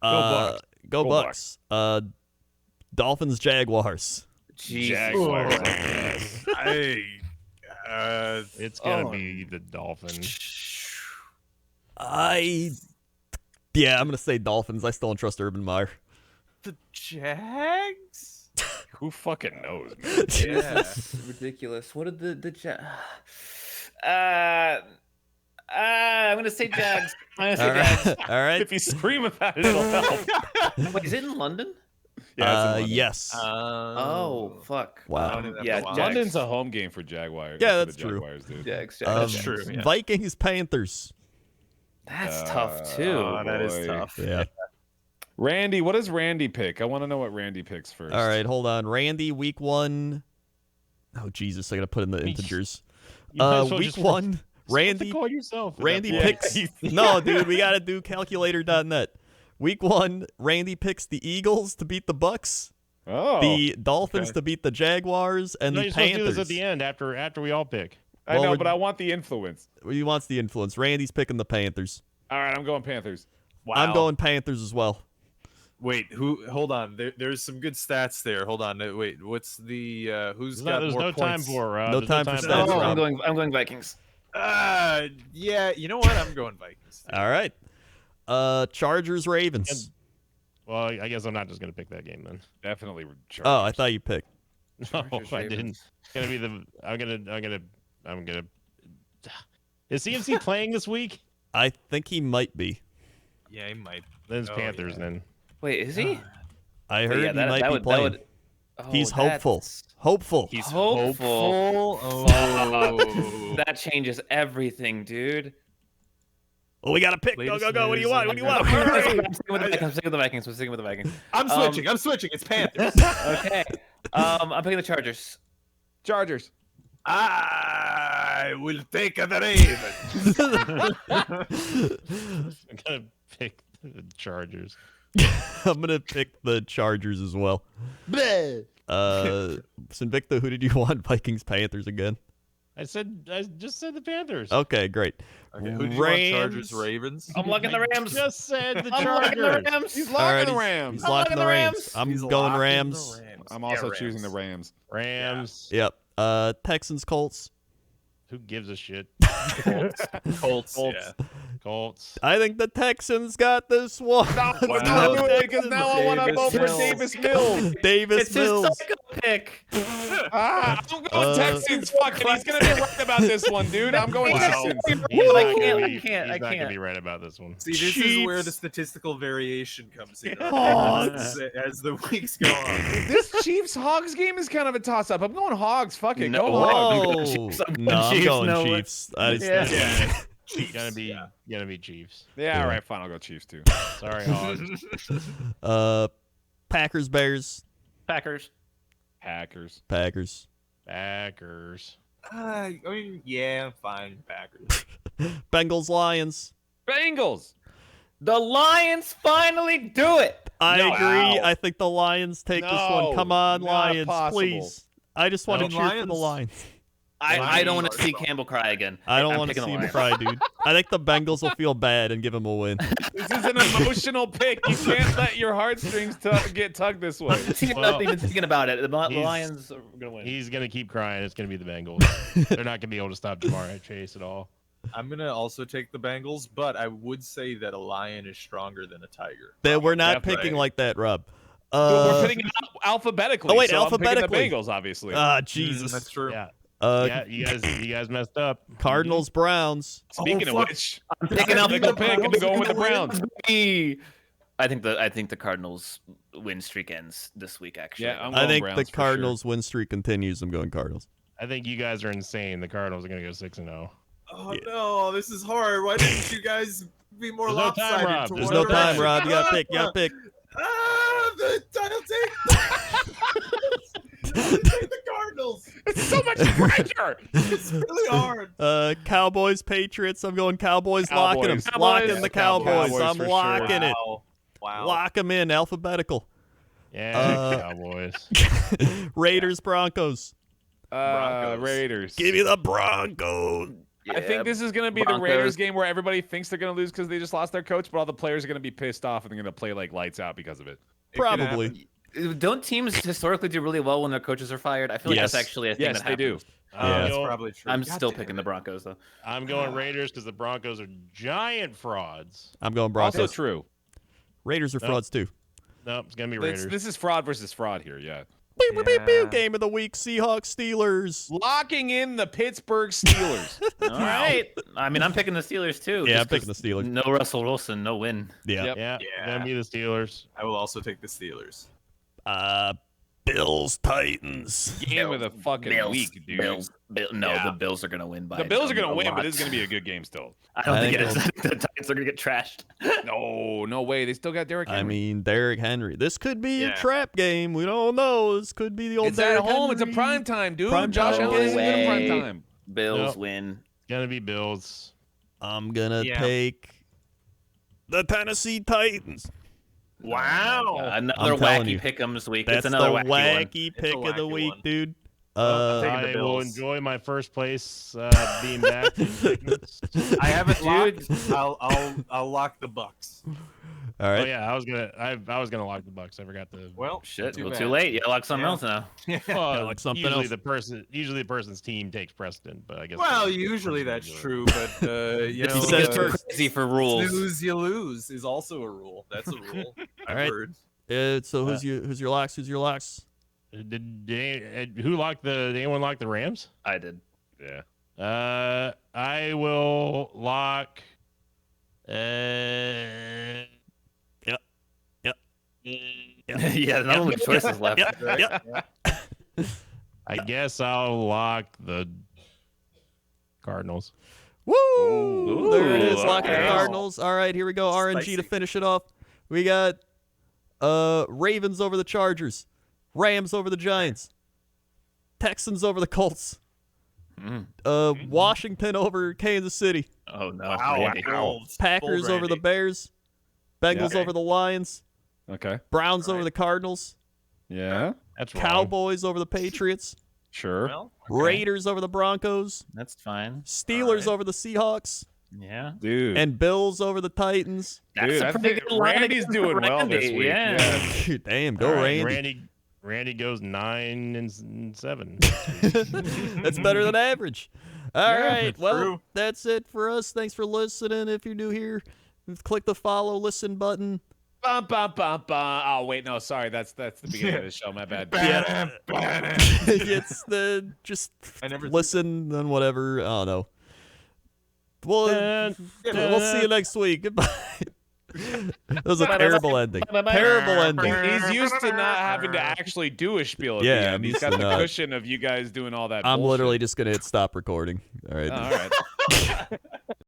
Bucks. Go Go Bucks. Dolphins, Jaguars. Jesus. Jaguars. It's going to be the Dolphins. I'm going to say Dolphins. I still don't trust Urban Meyer. The Jags? Who fucking knows, man? Yeah. Ridiculous. What did the I'm gonna say Jags. I'm gonna say Jags. All right. If you scream about it, it'll help. Wait, is it in London? Yeah, it's in London. Yes. Oh, fuck. Wow. Yeah, Wow. Jags. London's a home game for Jaguars. Yeah, for that's the true. Jaguars, dude. Jags. Um, Jags. true, yeah. Vikings, Panthers. That's tough too. Oh, that is boy. tough. Yeah. Randy, what does Randy pick? I want to know what Randy picks first. All right, hold on. Randy, week 1. Oh, Jesus, I got to put in the integers. You might as well Week just 1, Randy. call yourself. Randy Yeah. picks. No, dude, we got to do calculator.net. Week 1, Randy picks the Eagles to beat the Bucks, Oh, the Dolphins okay. to beat the Jaguars, and No, the you're supposed to do Panthers. this at the end after we all pick. I well, know, we're- but I want the influence. He wants the influence. Randy's picking the Panthers. All right, I'm going Panthers. Wow. I'm going Panthers as well. Wait, hold on. There's some good stats there. Hold on. Wait, what's the who's got There's more no time points? for No there's time for stats, No, Rob. I'm going Vikings. Yeah, you know what? I'm going Vikings. All right. Chargers, Ravens. Well, I guess I'm not just gonna pick that game then. Definitely Chargers. Oh, I thought you picked. No, Chargers, I didn't. Ravens. It's gonna be I'm gonna. Is CMC playing this week? I think he might be. Yeah, he might. Then it's Oh, Panthers. yeah. Then Wait, is he? I But heard yeah, he might be that playing. would. Oh, He's hopeful. that's- Hopeful. He's Hopeful. Oh. That changes everything, dude. Well, we got to pick. Go, Latest go, go. What do you news want? on What do you the want? ground. I'm sticking with the Vikings. I'm sticking with the Vikings. I'm sticking with the Vikings. I'm switching. It's Panthers. Okay. I'm picking the Chargers. Chargers. I will take the Ravens. I'm gonna pick the Chargers. I'm going to pick the Chargers as well. Sinvicta, who did you want? Vikings, Panthers again? I just said the Panthers. Okay, great. Okay, who do you want? Rams. Chargers, Ravens. I'm locking the I Rams. just said the I'm locking the Chargers. Rams. He's All locking right, the he's- Rams. He's I'm locking locking the the Rams. Rams. I'm He's going locking the Rams. Rams. I'm also Yeah, choosing the Rams. Rams. Rams. Yep. Texans, Colts. Who gives a shit? Colts. Colts. Yeah. Colts. I think the Texans got this one. Because now I want to vote for Davis Mills. Davis It's his Mills. psycho pick. I'm going Texans. Fucking, he's gonna be right about this one, dude. I'm going Texans. I can't. He's not gonna be right about this one. See, this is Chiefs. where the statistical variation comes in Hogs. as the weeks go on. This Chiefs Hogs game is kind of a toss up. I'm going Hogs. Fuck it. No, Go Hogs. Oh, no, I'm going no. Chiefs. It's gonna be Chiefs. Yeah, all right, fine. I'll go Chiefs too. Sorry, Hogs. Packers, Bears. Packers. Packers. Packers. Packers. I mean, yeah, fine, Packers. Bengals, Lions. Bengals. The Lions finally do it. I No. agree. Ow. I think the Lions take this No, one. Come on, not Lions, possible. please. I just want to No. cheer for the Lions. I don't want to see Campbell cry again. I don't I'm want to picking see the him Lions. cry, dude. I think the Bengals will feel bad and give him a win. This is an emotional pick. You can't let your heartstrings get tugged this way. I'm not even thinking about it. The He's- Lions are gonna win. He's gonna keep crying. It's gonna be the Bengals. They're not gonna be able to stop Jamar Chase at all. I'm gonna also take the Bengals, but I would say that a lion is stronger than a tiger. That we're not Definitely. picking like that, Rob. We're putting it alphabetically. Oh, wait, so alphabetically. I'm picking the Bengals, obviously. Jesus. That's true. Yeah. Uh, You guys messed up. Cardinals, Browns. Speaking Oh, of fuck. which, I'm picking I'll up pick the a pick and going with the Browns. I think the Cardinals win streak ends this week. Actually, Yeah, I'm I going think Browns the for sure. Cardinals win streak continues. I'm going Cardinals. I think you guys are insane. The Cardinals are gonna go 6-0. Oh Yeah. no, this is hard. Why didn't you guys be more There's no time, lopsided? Rob. to There's one There's no time, direction? Rob. You gotta pick. You gotta pick. The title take. Take the Cardinals. It's so much pressure. It's really hard. Cowboys, Patriots. I'm going Cowboys. Locking them. Cowboys. Locking the Cowboys. Cowboys I'm for locking sure. it. Wow. Lock them in. Alphabetical. Yeah, Cowboys. Raiders, Broncos. Broncos. Raiders. Give me the Broncos. I think this is going to be Broncos. the Raiders game where everybody thinks they're going to lose because they just lost their coach, but all the players are going to be pissed off and they're going to play like lights out because of it. It could Probably. happen. Don't teams historically do really well when their coaches are fired? I feel like Yes. that's actually a thing Yes, that they do. happens. I'm, That's going, probably true. I'm God still damn picking it. the Broncos though. I'm going Raiders because the Broncos are giant frauds. I'm going Also Broncos. true. Raiders are Nope. frauds too. No, it's gonna be This, Raiders. this is fraud versus fraud here, yeah. Pew, pew, pew, pew. Yeah. Game of the week: Seahawks, Steelers. Locking in the Pittsburgh Steelers. All right. I mean, I'm picking the Steelers too. Yeah, just I'm picking the 'cause Steelers. No Russell Wilson, no win. Yeah. Yep. Yeah, Yeah. gonna be the Steelers. I will also take the Steelers. Bills, Titans. Game of the fucking week, dude. No, Yeah. the Bills are gonna win by. The Bills are going a to win, but lot. this is going to be a good game still. I don't I think it think is. I think the Titans are gonna get trashed. No way. They still got Derrick Henry. I mean, Derrick Henry. This could be a Yeah. trap game. We don't know. This could be the old it's Derrick at home. It's a Henry. prime time, dude. Prime Josh time. Allen No isn't good in prime way. time. Bills Nope. win. It's gonna be Bills. I'm gonna Yeah. take the Tennessee Titans. Wow. Another I'm telling wacky you. pick'em this week. That's it's another the wacky one. wacky It's a pick of the wacky week, one. dude. I'll take the I will Bills. enjoy my first place being back. I haven't Dude. locked. I'll lock the Bucks. all right. Oh yeah, I was gonna lock the Bucks. I forgot to. Well, Shit, too well, bad. too late. You lock something Yeah. else now. Well, like something usually else. the person's team takes precedent, but I guess. Well, the usually person's that's gonna do it. true, but you know, He says It's first. crazy for rules. snooze you lose is also a rule. That's a rule. I've right. heard. So who's your locks? Who's your locks? Who locked the? Did anyone lock the Rams? I did. Yeah. I will lock. Yeah, not only choices left. Yep. I guess I'll lock the Cardinals. Woo! Ooh, There it is. Locking the okay. Cardinals. All right, here we go. RNG to Spicy. finish it off. We got Ravens over the Chargers, Rams over the Giants, Texans over the Colts, Washington over Kansas City, Oh no. Wow. Randy. Bold. Packers Bold, over the Randy. Bears, Bengals Yeah. over the Lions, Okay. Browns over Right. the Cardinals, Yeah. That's wrong. Cowboys over the Patriots, Sure. Well, Raiders over the Broncos, That's fine. Steelers right. over the Seahawks, Yeah. Dude. and Bills over the Titans. That's Dude, a I pretty think good line Randy's against doing well this Randy, week. Yeah. Damn, go All right, Randy. Randy goes 9-7. That's better than average. All Yeah, right. Well, true. that's it for us. Thanks for listening. If you're new here, click the follow, listen button. Oh wait, no, sorry. That's the beginning of the show. My bad. It's the just listen and whatever. I don't know. Well, we'll see you next week. Goodbye. That was a terrible ending. Terrible ending. He's used to not having to actually do a spiel at the Yeah, end. He's got the cushion of you guys doing all that I'm bullshit. literally just gonna hit stop recording. All right. All right.